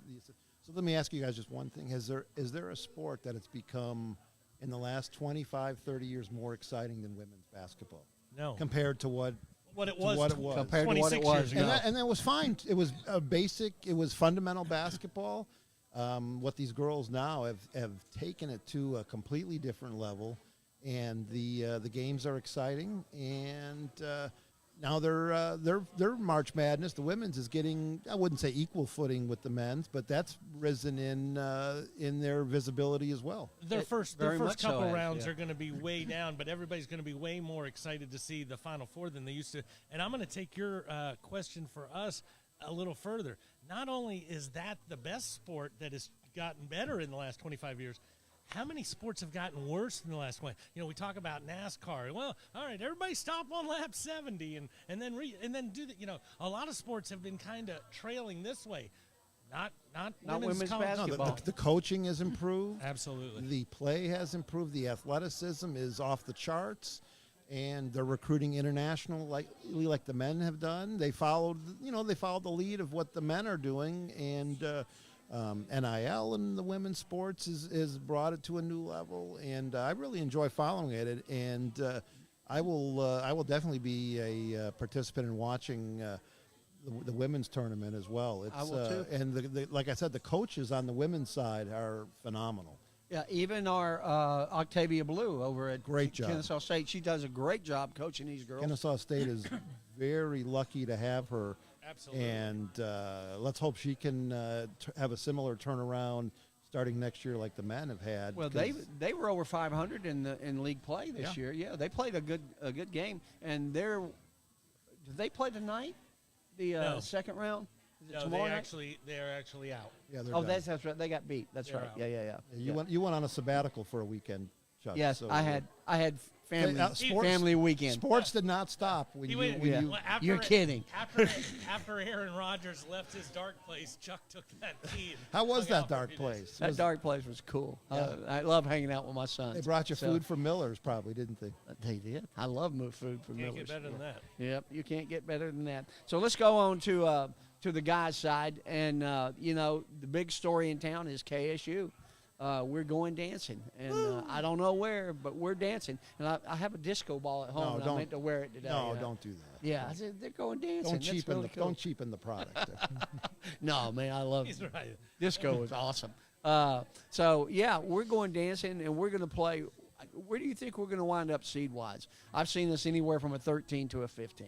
So let me ask you guys just one thing: is there a sport that it's become in the last 25, 30 years more exciting than women's basketball No. compared to what What it was. what it was. Compared to what it 26 was. years ago. And that was fine. It was basic. It was fundamental basketball. What these girls now have taken it to a completely different level, and the games are exciting. And now their March Madness, the women's, is getting, I wouldn't say equal footing with the men's, but that's risen in their visibility as well. Their first very much so couple has, rounds yeah. are going to be way down, but everybody's going to be way more excited to see the Final Four than they used to. And I'm going to take your question for us a little further. Not only is that the best sport that has gotten better in the last 25 years, how many sports have gotten worse in the last one? You know, we talk about NASCAR. Well, all right, everybody stop on lap 70 and then do that. You know, a lot of sports have been kind of trailing this way. Not women's college. basketball. The coaching has improved. Absolutely. The play has improved. The athleticism is off the charts, and they're recruiting international like the men have done. They followed the lead of what the men are doing, and NIL in the women's sports is brought it to a new level, and I really enjoy following it. And I will definitely be a participant in watching the women's tournament as well. It's, I will too. And like I said, the coaches on the women's side are phenomenal. Yeah, even our Octavia Blue over at Great job. Kennesaw State, she does a great job coaching these girls. Kennesaw State is very lucky to have her. Absolutely. And let's hope she can have a similar turnaround starting next year like the men have had. Well, 'cause they were over 500 in league play this year. Yeah, they played a good game, and did they play tonight? The No. second round. Is it No, tomorrow night? they're actually out. yeah, they're Oh, done. that's right. They got beat. That's They're right. out. Yeah. You went on a sabbatical for a weekend, Chuck. Yes, so, I had family sports- family weekend. Sports did not stop when He you. went- when Yeah. you Well, after You're kidding. After Aaron Rodgers left his dark place, Chuck took that key. and how was hung that out for a dark few days. place? That Was- dark place was cool. Yeah. I love hanging out with my sons. They brought you So- food from Miller's, probably, didn't they? They did. I love food from Can't Miller's. get better than that. Yep, you can't get better than that. So let's go on to the guys' side, and the big story in town is KSU. we're going dancing, and I don't know where, but we're dancing. And I have a disco ball at home, No, and I don't- meant to wear it today. No, don't do that. Yeah, I said they're going dancing. Don't That's cheapen really the cool. don't cheapen the product. No, man, I love He's it. right. Disco is awesome. So yeah, we're going dancing, and we're going to play. Where do you think we're going to wind up seed wise? I've seen us anywhere from a 13 to a 15.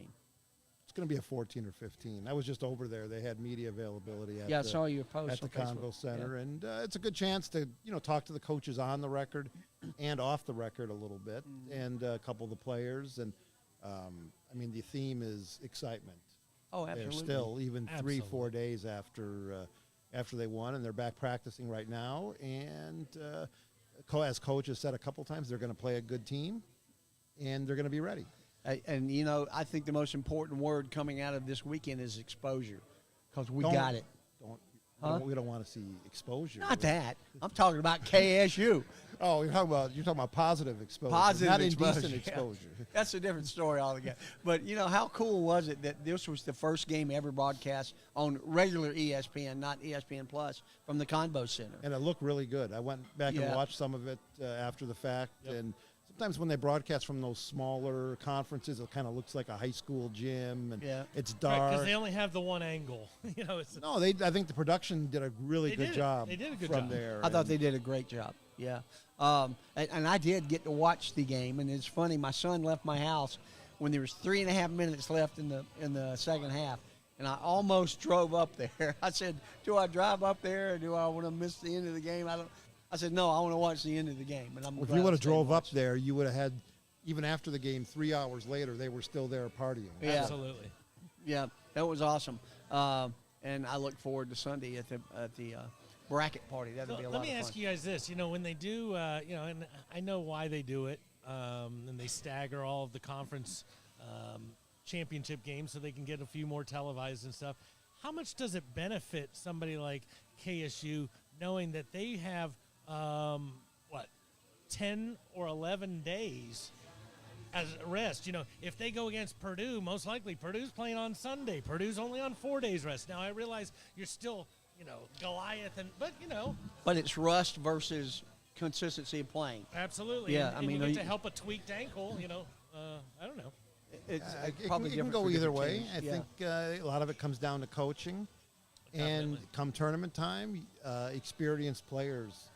It's going to be a 14 or 15. I was just over there. They had media availability at Yeah, I the, saw your post at the on Facebook. Convo Center, Yeah. and it's a good chance to talk to the coaches on the record and off the record a little bit, and a couple of the players. And I mean, the theme is excitement. Oh, They're absolutely. still even Absolutely. 3-4 days after they won, and they're back practicing right now. And as coach has said a couple times, they're going to play a good team, and they're going to be ready. And I think the most important word coming out of this weekend is exposure, because we Don't- got it. Huh? We don't want to see exposure. Not that. I'm talking about KSU. Oh, you're talking about positive exposure, Positive not exposure, indecent yeah. exposure. That's a different story altogether. But how cool was it that this was the first game ever broadcast on regular ESPN, not ESPN Plus, from the Convo Center? And it looked really good. I went back Yeah. and watched some of it after the fact, and sometimes when they broadcast from those smaller conferences, it kind of looks like a high school gym, and Yeah. it's Right, dark. because they only have the one angle. It's No, I think the production did a really They good did. job. They did a good from job. there. I thought and- they did a great job. Yeah. And I did get to watch the game, and it's funny. My son left my house when there was 3.5 minutes left in the second half, and I almost drove up there. I said, "Do I drive up there, or do I want to miss the end of the game?" I said, "No, I want to watch the end of the game." And I'm If glad you would I have stayed drove and up watched. there, you would have had, even after the game, 3 hours later, they were still there partying. Yeah. Absolutely. Yeah, that was awesome. And I look forward to Sunday at the bracket party. That'll be a lot Let of me fun. ask you guys this: when they do, and I know why they do it, and they stagger all of the conference championship games so they can get a few more televised and stuff. How much does it benefit somebody like KSU knowing that they have 10 or 11 days as a rest? If they go against Purdue, most likely Purdue's playing on Sunday. Purdue's only on 4 days rest. Now I realize you're still, Goliath, But it's rust versus consistency of playing. absolutely. Yeah, and, I and mean, you get you- to help a tweaked ankle. I don't know. It's It probably can different go for either different way. teams. I Yeah. think a lot of it comes down to coaching. And Definitely. come tournament time, experienced players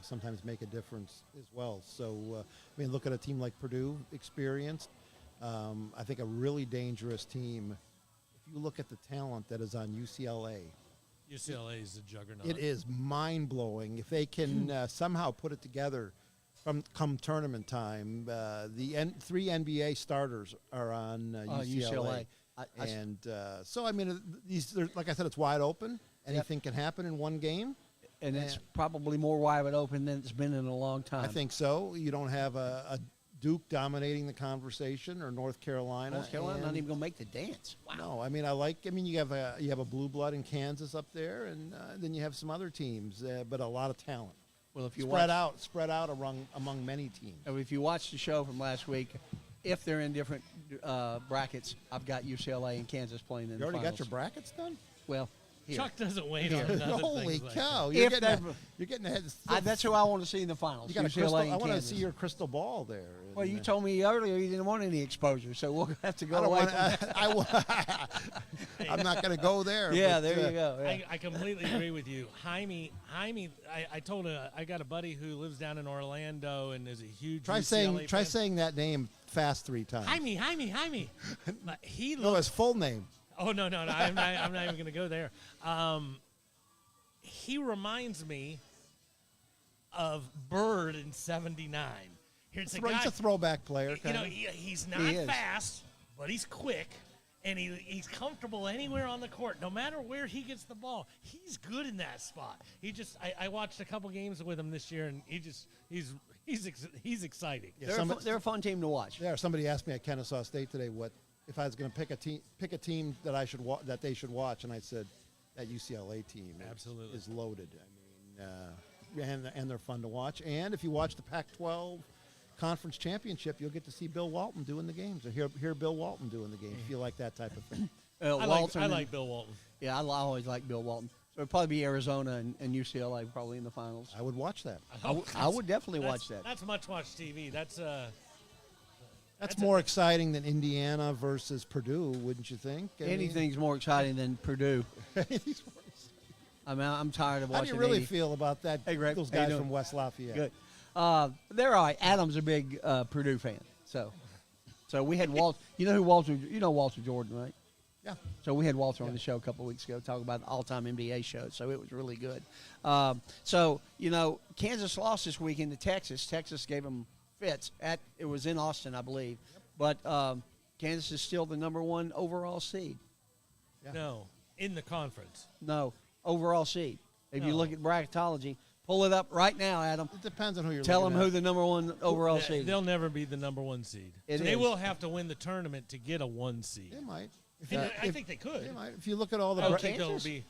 sometimes make a difference as well. So, look at a team like Purdue, experienced. I think a really dangerous team. If you look at the talent that is on UCLA, UCLA is a juggernaut. it is mind-blowing. If they can somehow put it together come tournament time, the 3 NBA starters are on UCLA. So, like I said, it's wide open. Anything can happen in one game. And it's probably more wide open than it's been in a long time. I think so. You don't have a Duke dominating the conversation or North Carolina. North Carolina not and- even going to make the dance. Wow. No, you have a blue blood in Kansas up there, and then you have some other teams, but a lot of talent. Well, if you Spread out among many teams. If you watch the show from last week, if they're in different brackets, I've got UCLA and Kansas playing in You already the got finals. your brackets done? Well, here. Chuck doesn't wait on nothing. Holy things like cow! that. You're If getting, they've- you're getting ahead. That's who I want to see in the finals. You got a UCLA crystal. and I want to Kansas. see your crystal ball there. Well, you And, told me earlier you didn't want any exposure, so we'll have to I go don't away want. from that. I'm not going to go there. Yeah, but, there you go. Yeah. I completely agree with you. Jaime, I got a buddy who lives down in Orlando and is a huge Try UCLA fan. saying that name fast 3 times. Jaime. But he No, looks. his full name. Oh no, I'm not even going to go there. He reminds me of Bird in '79. Here's a guy. He's a throwback player. You Kinda. know, he's not He is. fast, but he's quick, and he's comfortable anywhere on the court. No matter where he gets the ball, he's good in that spot. I watched a couple games with him this year, and he's exciting. Yeah, They're a fun team to watch. Yeah, somebody asked me at Kennesaw State today what if I was going to pick a team that that they should watch, and I said that UCLA team Absolutely. is loaded. And they're fun to watch. And if you watch the Pac-12 conference championship, you'll get to see Bill Walton doing the games, or hear Bill Walton doing the games. If you like that type of thing. Walton I and- like Bill Walton. Yeah, I always like Bill Walton. So it'd probably be Arizona and UCLA probably in the finals. I would watch that. I would definitely watch that. That's much TV. That's That's more exciting than Indiana versus Purdue, wouldn't you think? I mean, Anything's more exciting than Purdue. anything's more exciting. I mean, I'm tired of How watching. do you really 80. feel about that? Hey, Greg, those how you guys doing? from West Lafayette. Good. They're all right. Adam's a big Purdue fan, so we had Walter. You know who Walter? You know Walter Jordan, right? Yeah. So we had Walter on the show a couple of weeks ago talking about the all-time NBA show. So it was really good. So Kansas lost this weekend to Texas. Texas gave them fits. It was in Austin, I believe, but Kansas is still the number 1 overall seed. Yeah. no in the conference. No, overall seed. If you No. look at bracketology, pull it up right now, Adam. It depends on who you're Tell them looking who at. the number 1 overall seed is. They'll never be the number 1 seed. It They is. will have to win the tournament to get a 1 seed. They might. If And you- I if- think they could. they might. If you look at all the I bra- don't think they'll Kansas? be.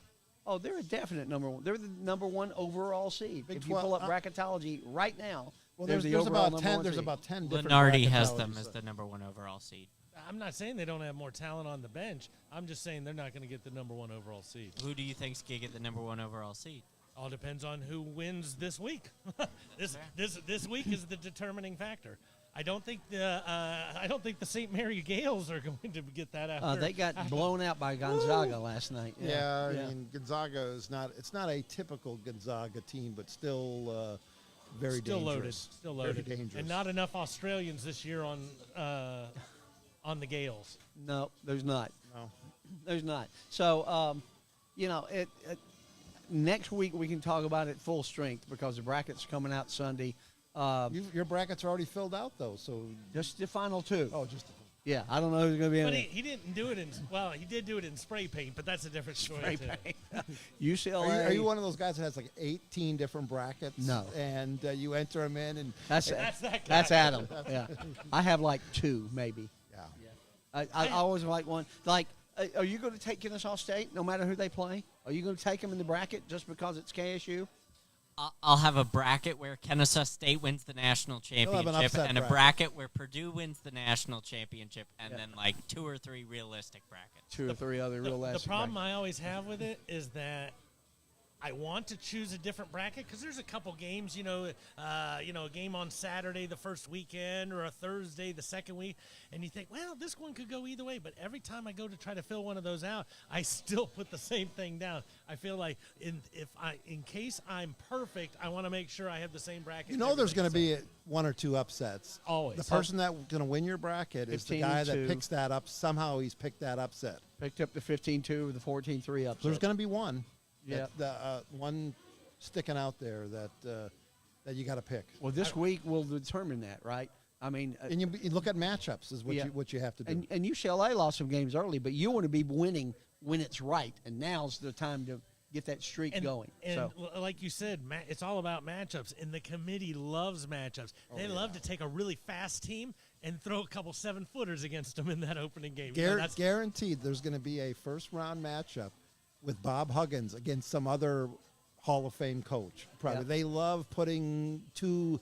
Oh, they're a definite number 1. They're the number 1 overall seed. Big If you pull 12 up bracketology right now, well, they're there's, the there's overall about number 10. 1 There's seed. about 10 different. Lenardi has bracketologies, them as so- the number 1 overall seed. I'm not saying they don't have more talent on the bench. I'm just saying they're not going to get the number 1 overall seed. Who do you think's going to get the number 1 overall seed? All depends on who wins this week. this week is the determining factor. I don't think the St. Mary Gales are going to get that after. They got blown out by Gonzaga last night. Yeah, I mean Gonzaga is not. It's not a typical Gonzaga team, but still very still dangerous. loaded, still loaded, Very dangerous. and not enough Australians this year on the Gales. No, there's not. No. There's not. So, next week we can talk about it full strength because the bracket's coming out Sunday. Your brackets are already filled out though, so Just the final 2. oh, just Yeah, I don't know who's going to be in But it. he didn't do it in. Well, he did do it in spray paint, but that's a different story too. UCLA. Are you one of those guys that has like 18 different brackets? No. And you enter them in, and That's That's that guy. That's Adam. Yeah, I have like 2 maybe. yeah, I always like one. Like, are you going to take Kennesaw State no matter who they play? Are you going to take them in the bracket just because it's KSU? I'll have a bracket where Kennesaw State wins the national have an championship upset and a bracket. bracket where Purdue wins the national championship, and then like 2 or 3 realistic brackets. 2 or 3 other real The lasting problem brackets. I always have with it is that I want to choose a different bracket because there's a couple games, a game on Saturday the first weekend or a Thursday the second week, and you think, well, this one could go either way. But every time I go to try to fill one of those out, I still put the same thing down. I feel like in case I'm perfect, I want to make sure I have the same bracket. you know there's going to be 1 or 2 upsets. Always. The person that's going to win your bracket is the guy that 15-2. picks that up. Somehow he's picked that upset. Picked up the 15-2 or the 14-3 upset. There's going to be one. Yeah. One sticking out there that you got to pick. Well, this week will determine that, right? I mean, And you look at matchups is what Yeah. what you have to do. and UCLA lost some games early, but you want to be winning when it's right, and now's the time to get that streak going. And So like you said, it's all about matchups, and the committee loves matchups. They love to take a really fast team and throw a couple 7-footers against them in that opening game. That's Guaranteed there's going to be a first-round matchup with Bob Huggins against some other Hall of Fame coach. Probably. Yeah. They love putting 2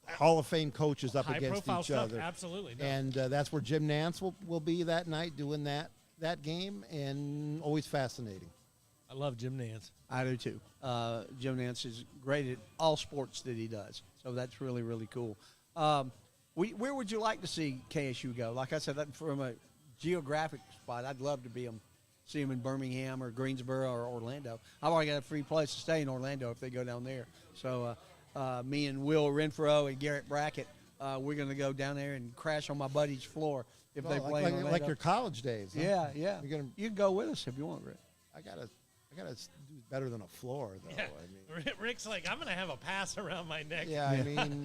Hall of Fame coaches up against high-profile each stuff. other. Absolutely. No. And that's where Jim Nance will be that night doing that game, and always fascinating. I love Jim Nance. I do too. Jim Nance is great at all sports that he does, so that's really, really cool. Where would you like to see KSU go? Like I said, from a geographic spot, I'd love to see them in Birmingham or Greensboro or Orlando. I've already got a free place to stay in Orlando if they go down there. So me and Will Renfro and Garrett Brackett, we're going to go down there and crash on my buddy's floor if they play in Orlando. like your college days. Huh? Yeah, yeah. You're gonna- You can go with us if you want, Rick. I gotta do better than a floor though. Yeah. I mean, Rick's like, I'm going to have a pass around my neck. yeah, I mean,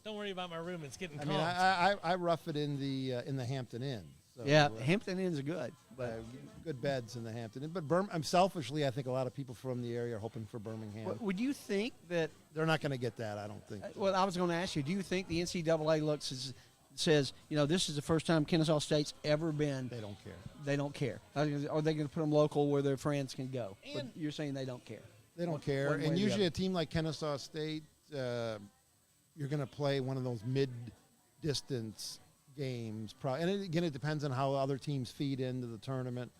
Don't worry about my room. It's getting I cold. mean, I rough it in the Hampton Inn. So, Yeah, Hampton Inns are good, but good beds in the Hampton Inn. But selfishly, I think a lot of people from the area are hoping for Birmingham. would you think that? They're not going to get that, I don't think. Well, I was going to ask you. Do you think the NCAA says, this is the first time Kennesaw State's ever been? They don't care. They don't care. Are they going to put them local where their friends can go? But And- you're saying they don't care. They don't care. one way or And the usually other. a team like Kennesaw State, you're going to play one of those mid-distance games. And again, it depends on how other teams feed into the tournament.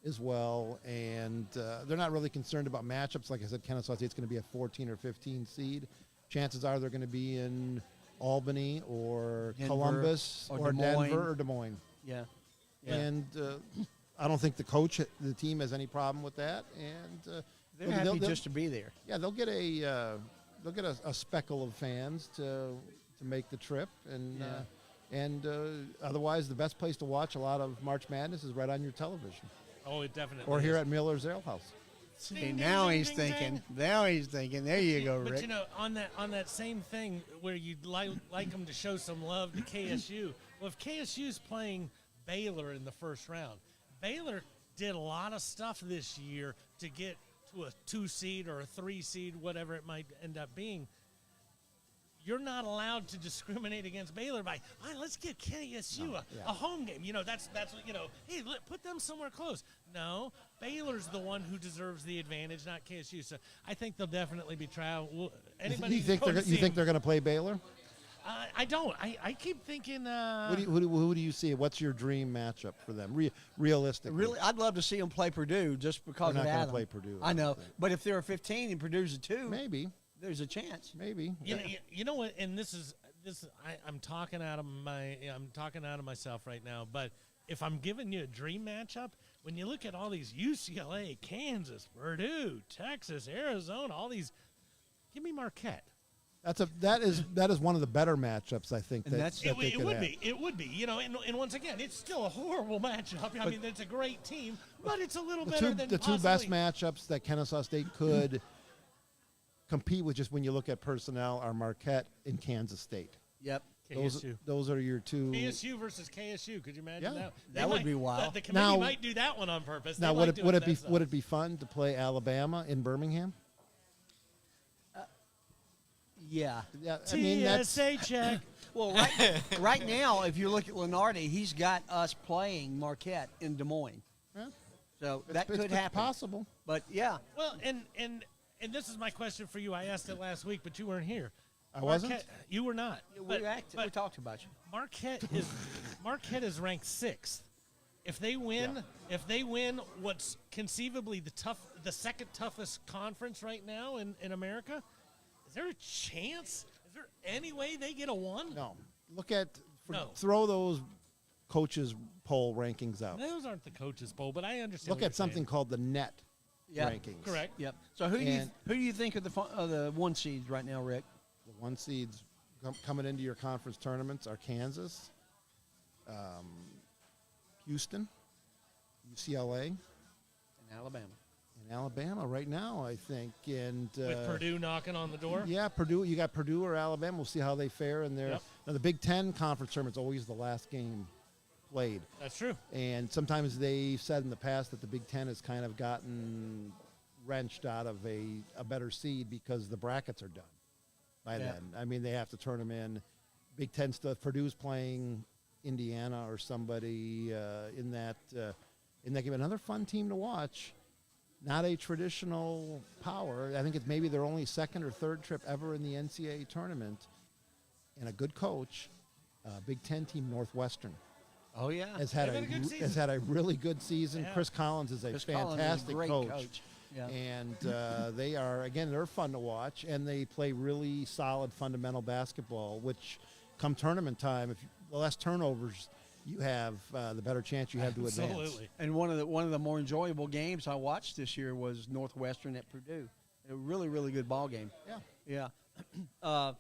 as well, and they're not really concerned about matchups. Like I said, Kennesaw State's going to be a 14 or 15 seed. Chances are they're going to be in Albany or Denver Columbus or or Des Moines. Denver or Des Moines. Yeah. And I don't think the team has any problem with that. And They're happy just to be there. yeah, they'll get a speckle of fans to make the trip, and otherwise the best place to watch a lot of March Madness is right on your television Oh, it definitely. or here is. at Miller's Ale House. See, now he's thinking. Now he's thinking. There you go, But Rick. you know, on that same thing where you'd like them to show some love to KSU. Well, if KSU's playing Baylor in the first round, Baylor did a lot of stuff this year to get to a 2 seed or a 3 seed, whatever it might end up being. You're not allowed to discriminate against Baylor by, all right, let's give KSU a home game. You know, that's what, you know, hey, put them somewhere close. No, Baylor's the one who deserves the advantage, not KSU. So I think they'll definitely be travel. Anybody You think they're going to play Baylor? I don't. I keep thinking. Who do you see? What's your dream matchup for them? Realistically, Really, I'd love to see them play Purdue just because They're of not gonna Adam. play Purdue, I I don't know, think. but if they're a 15 and Purdue's a 2, maybe, there's a chance. maybe. You know what? And this. I'm talking out of myself right now. But if I'm giving you a dream matchup, when you look at all these UCLA, Kansas, Purdue, Texas, Arizona, all these, give me Marquette. That is one of the better matchups I think And that, that's- that they It could would have. be. It would be. You know, and once again, it's still a horrible matchup. I mean, it's a great team, but it's a little better than The two best possibly- matchups that Kennesaw State could compete with, just when you look at personnel, are Marquette and Kansas State. Yep. KSU. Those are your two. KSU versus KSU. Could you imagine Yeah. that? That would be wild. The committee Now- might do that one on purpose. Now, They would like it doing that would stuff. it be fun to play Alabama in Birmingham? Yeah. Yeah, I mean that's TSA check. Well, right now, if you look at Lenardi, he's got us playing Marquette in Des Moines. Yeah. So that it's could happen. possible. But yeah, Well, and this is my question for you. I asked it last week, but you weren't here. I wasn't? Marquette, you were not. we But talked about you. Marquette is ranked 6th. If they win, what's conceivably the second toughest conference right now in America, is there a chance? Is there any way they get a 1? No. Look at No. throw those coaches poll rankings out. Those aren't the coaches' poll, but I understand. Look what at you're something saying. called the net Yeah. rankings. Correct. Yep. So who And- do you think are the 1 seeds right now, Rick? The 1 seeds coming into your conference tournaments are Kansas, Houston, UCLA, In Alabama. and Alabama right now, I think. And With Purdue knocking on the door. yeah, Purdue. You got Purdue or Alabama. We'll see how they fare in their. Yep. Now, the Big Ten conference tournament's always the last game played, That's true. and sometimes they've said in the past that the Big Ten has kind of gotten wrenched out of a better seed because the brackets are done by Yeah. then. I mean, they have to turn them in. Big Ten stuff. Purdue's playing Indiana or somebody in that game. Another fun team to watch. Not a traditional power. I think it's maybe their only second or third trip ever in the NCAA tournament. And a good coach, Big Ten team Northwestern, Oh yeah. has had They've had a good season. has had a really good season. Yeah. Chris Collins is a Chris Collins is a fantastic great coach. Yeah. And they're fun to watch, and they play really solid fundamental basketball, which come tournament time, if the less turnovers you have, the better chance you have to advance. Absolutely. And one of the more enjoyable games I watched this year was Northwestern at Purdue. A really, really good ball game. Yeah. Yeah.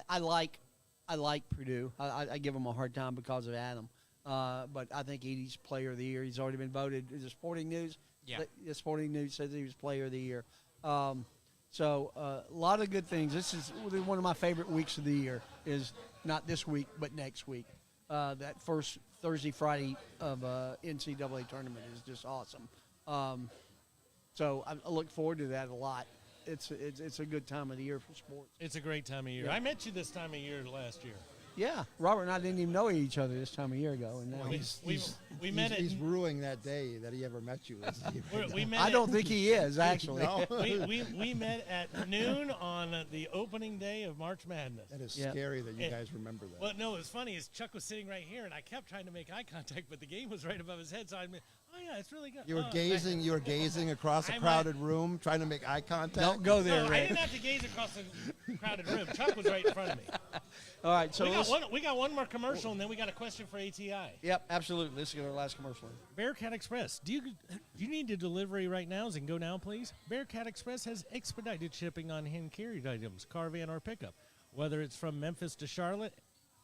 I like Purdue. I give them a hard time because of Adam. But I think he's Player of the Year. He's already been voted. Is it Sporting News? Yeah. The Sporting News says he was Player of the Year. So a lot of good things. This is one of my favorite weeks of the year. Is not this week, but next week. That first Thursday, Friday of NCAA tournament is just awesome. So I look forward to that a lot. It's a good time of the year for sports. It's a great time of year. Yeah. I met you this time of year last year. Yeah, Robert and I didn't even know each other this time of year ago, and now We met He's at ruiing that day that he ever met you. we met. I don't think he is actually. No. we met at noon on the opening day of March Madness. That is Yeah. scary that you Yeah. guys remember that. Well, no, it was funny. Is Chuck was sitting right here, and I kept trying to make eye contact, but the game was right above his head. So Oh yeah, it's really good. You were Oh, gazing. You were gazing across a I crowded room, trying to make eye contact. Don't go there, No, I Rick. didn't have to gaze across the crowded room. Chuck was right in front of me. All right, so We got one more commercial, and then we got a question for ATI. Yep, absolutely. Let's get our last commercial. Bearcat Express. Do you need a delivery right now? Then go now, please. Bearcat Express has expedited shipping on hand-carried items, car, van, or pickup. Whether it's from Memphis to Charlotte,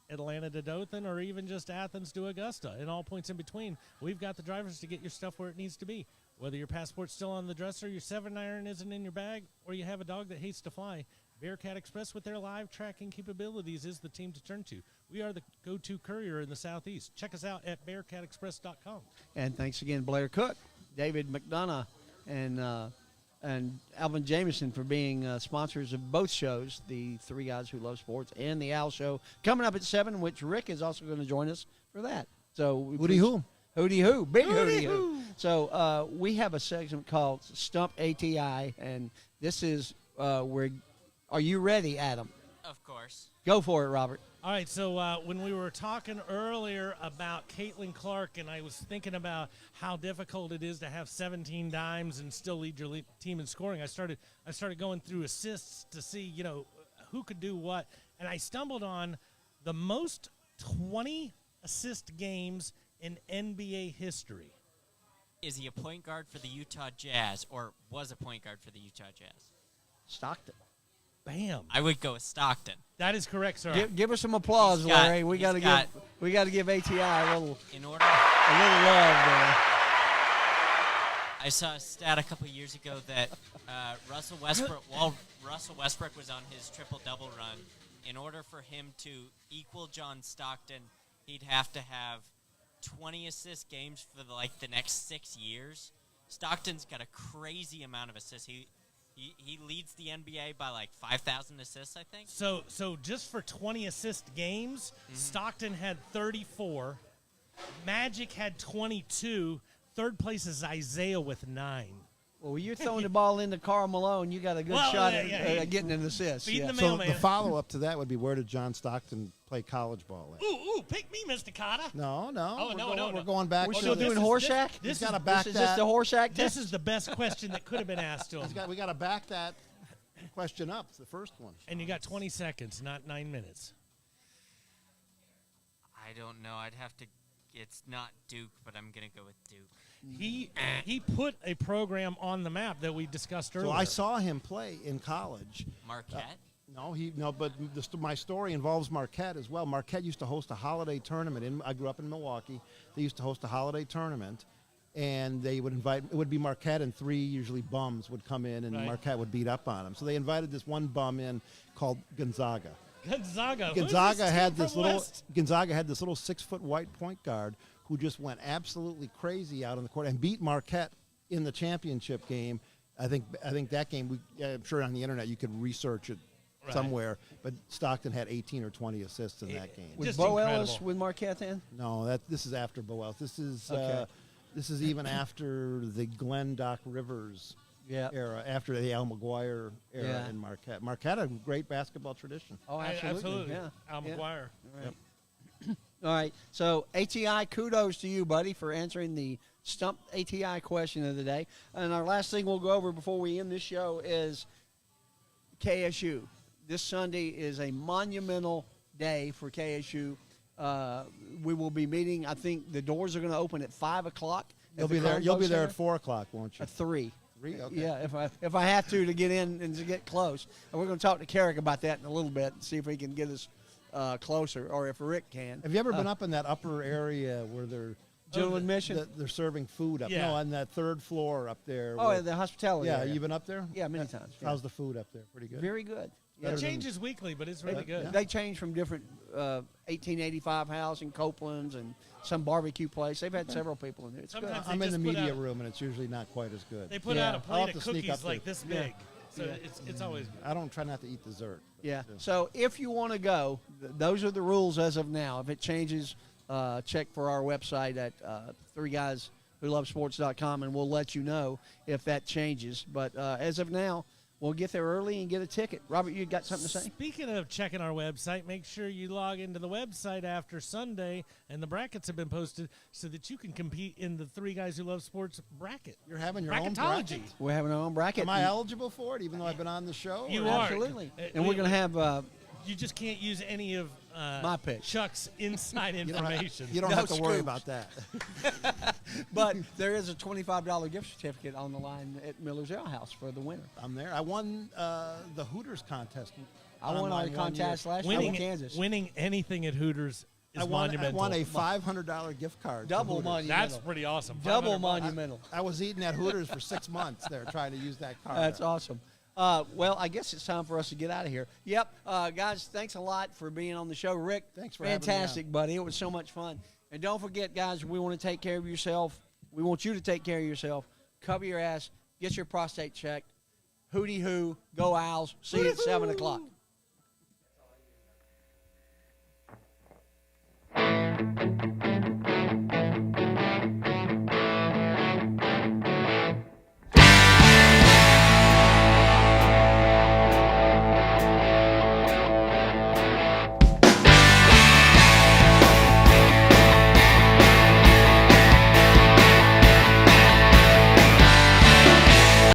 Atlanta to Dothan, or even just Athens to Augusta, and all points in between, we've got the drivers to get your stuff where it needs to be. Whether your passport's still on the dresser, your 7-iron isn't in your bag, or you have a dog that hates to fly, Bearcat Express with their live tracking capabilities is the team to turn to. We are the go-to courier in the Southeast. Check us out at bearcatexpress.com. And thanks again, Blair Cook, David McDonough, and Alvin Jameson for being sponsors of both shows, the Three Guys Who Love Sports and the Owl Show, coming up at 7, which Rick is also going to join us for that. So Hootie hoo. Hootie hoo, big hootie hoo. So we have a segment called Stump ATI, and this is where. Are you ready, Adam? Of course. Go for it, Robert. All right, so when we were talking earlier about Caitlin Clark, and I was thinking about how difficult it is to have 17 dimes and still lead your team in scoring, I started going through assists to see, who could do what, and I stumbled on the most 20 assist games in NBA history. Is he a point guard for the Utah Jazz, or was a point guard for the Utah Jazz? Stockton. Bam! I would go with Stockton. That is correct, sir. Give us some applause, He's got- Larry. We got to give ATI a little In order, love there. I saw a stat a couple years ago that Russell Westbrook, while Russell Westbrook was on his triple-double run, in order for him to equal John Stockton, he'd have to have 20 assist games for the next 6 years. Stockton's got a crazy amount of assists. He leads the NBA by 5,000 assists, I think. So just for 20 assist games, Stockton had 34. Magic had 22. Third place is Isaiah with 9. Well, when you're throwing the ball into Karl Malone, you got a good shot at getting an assist. Feeding the So mailman. the follow-up to that would be, where did John Stockton play college ball at? Ooh, pick me, Mr. Carter. No. Oh, no. We're going back. We're to still the- doing this is- Horseshack? this He's got to is- back Is that. this the Horseshack This test? is the best question that could have been asked to him. We got to back that question up. It's the first one. And you got 20 seconds, not 9 minutes. I don't know. I'd have to. It's not Duke, but I'm gonna go with Duke. He put a program on the map that we discussed earlier. So I saw him play in college. Marquette. But my story involves Marquette as well. Marquette used to host a holiday tournament. I grew up in Milwaukee. They used to host a holiday tournament, and they would invite. It would be Marquette and 3 usually bums would come in, and Right. Marquette would beat up on them. So they invited this one bum in called Gonzaga. Gonzaga. Who's Gonzaga this had team this from little West? Gonzaga had this little 6-foot white point guard who just went absolutely crazy out on the court and beat Marquette in the championship game. I think that game. I'm sure on the internet you could research it Right. somewhere. But Stockton had 18 or 20 assists in that game. Was Just Bo incredible. Ellis with Marquette then? No, this is after Bo Ellis. This is Okay. this is even after the Glenn Doc Rivers Yeah. era, after the Al McGuire era Yeah. in Marquette. Marquette had a great basketball tradition. Oh, absolutely. Yeah. Al Yeah. McGuire. All right. So, ATI, kudos to you, buddy, for answering the Stump ATI question of the day. And our last thing we'll go over before we end this show is KSU. This Sunday is a monumental day for KSU. We will be meeting. I think the doors are going to open at 5 o'clock. You'll be there. You'll be there at 4 o'clock, won't you? At 3. 3? Okay. Yeah, if I have to get in and to get close. And we're going to talk to Carrick about that in a little bit and see if he can get us closer, or if Rick can. Have you ever been up in that upper area where they're General admission? they're serving food up? Yeah. No, on that third floor up there. Oh, where- the hospitality yeah. area. You been up there? Yeah, many times. Yeah. How's the food up there? Pretty good. Very good. Yeah. It Better than- changes weekly, but it's really good. Yeah. They change from different 1885 house in Copeland's and some barbecue place. They've had several people in there. It's good. Sometimes- I'm They in the just put media out- room, and it's usually not quite as good. They put Yeah. out a I'll plate have of to sneak cookies up like there. this Yeah. big. So Yeah. it's always good. I don't try not to eat dessert. Yeah. Yeah. So if you want to go, those are the rules as of now. If it changes, check for our website at threeguyswholovesports.com, and we'll let you know if that changes. But as of now, Well, get there early and get a ticket. Robert, you got something to say? Speaking of checking our website, make sure you log into the website after Sunday, and the brackets have been posted so that you can compete in the Three Guys Who Love Sports bracket. You're having your own Bracketology. bracket? We're having our own bracket. Am I eligible for it, even though I've been on the show? You or- are. Absolutely. Uh, And we're we- going to have You just can't use any of My pick. Chuck's inside You don't have- information. You don't No have to worry scoops. about that. but there is a $25 gift certificate on the line at Miller's Ale House for the winner. I'm there. I won the Hooters contest. I won our online one contest year. last year winning, in Kansas. winning anything at Hooters is I won monumental. a $500 gift card. to Double Hooters. money. That's pretty awesome. Double 500 bucks. monumental. I was eating at Hooters for 6 months there trying to use that card. That's awesome. Well, I guess it's time for us to get out of here. Yep, guys, thanks a lot for being on the show. Rick, Thanks for having me on. fantastic, buddy. It was so much fun. And don't forget, guys, we want to take care of yourself. We want you to take care of yourself. Cover your ass. Get your prostate checked. Hootie hoo. Go Owls. See you at 7 o'clock.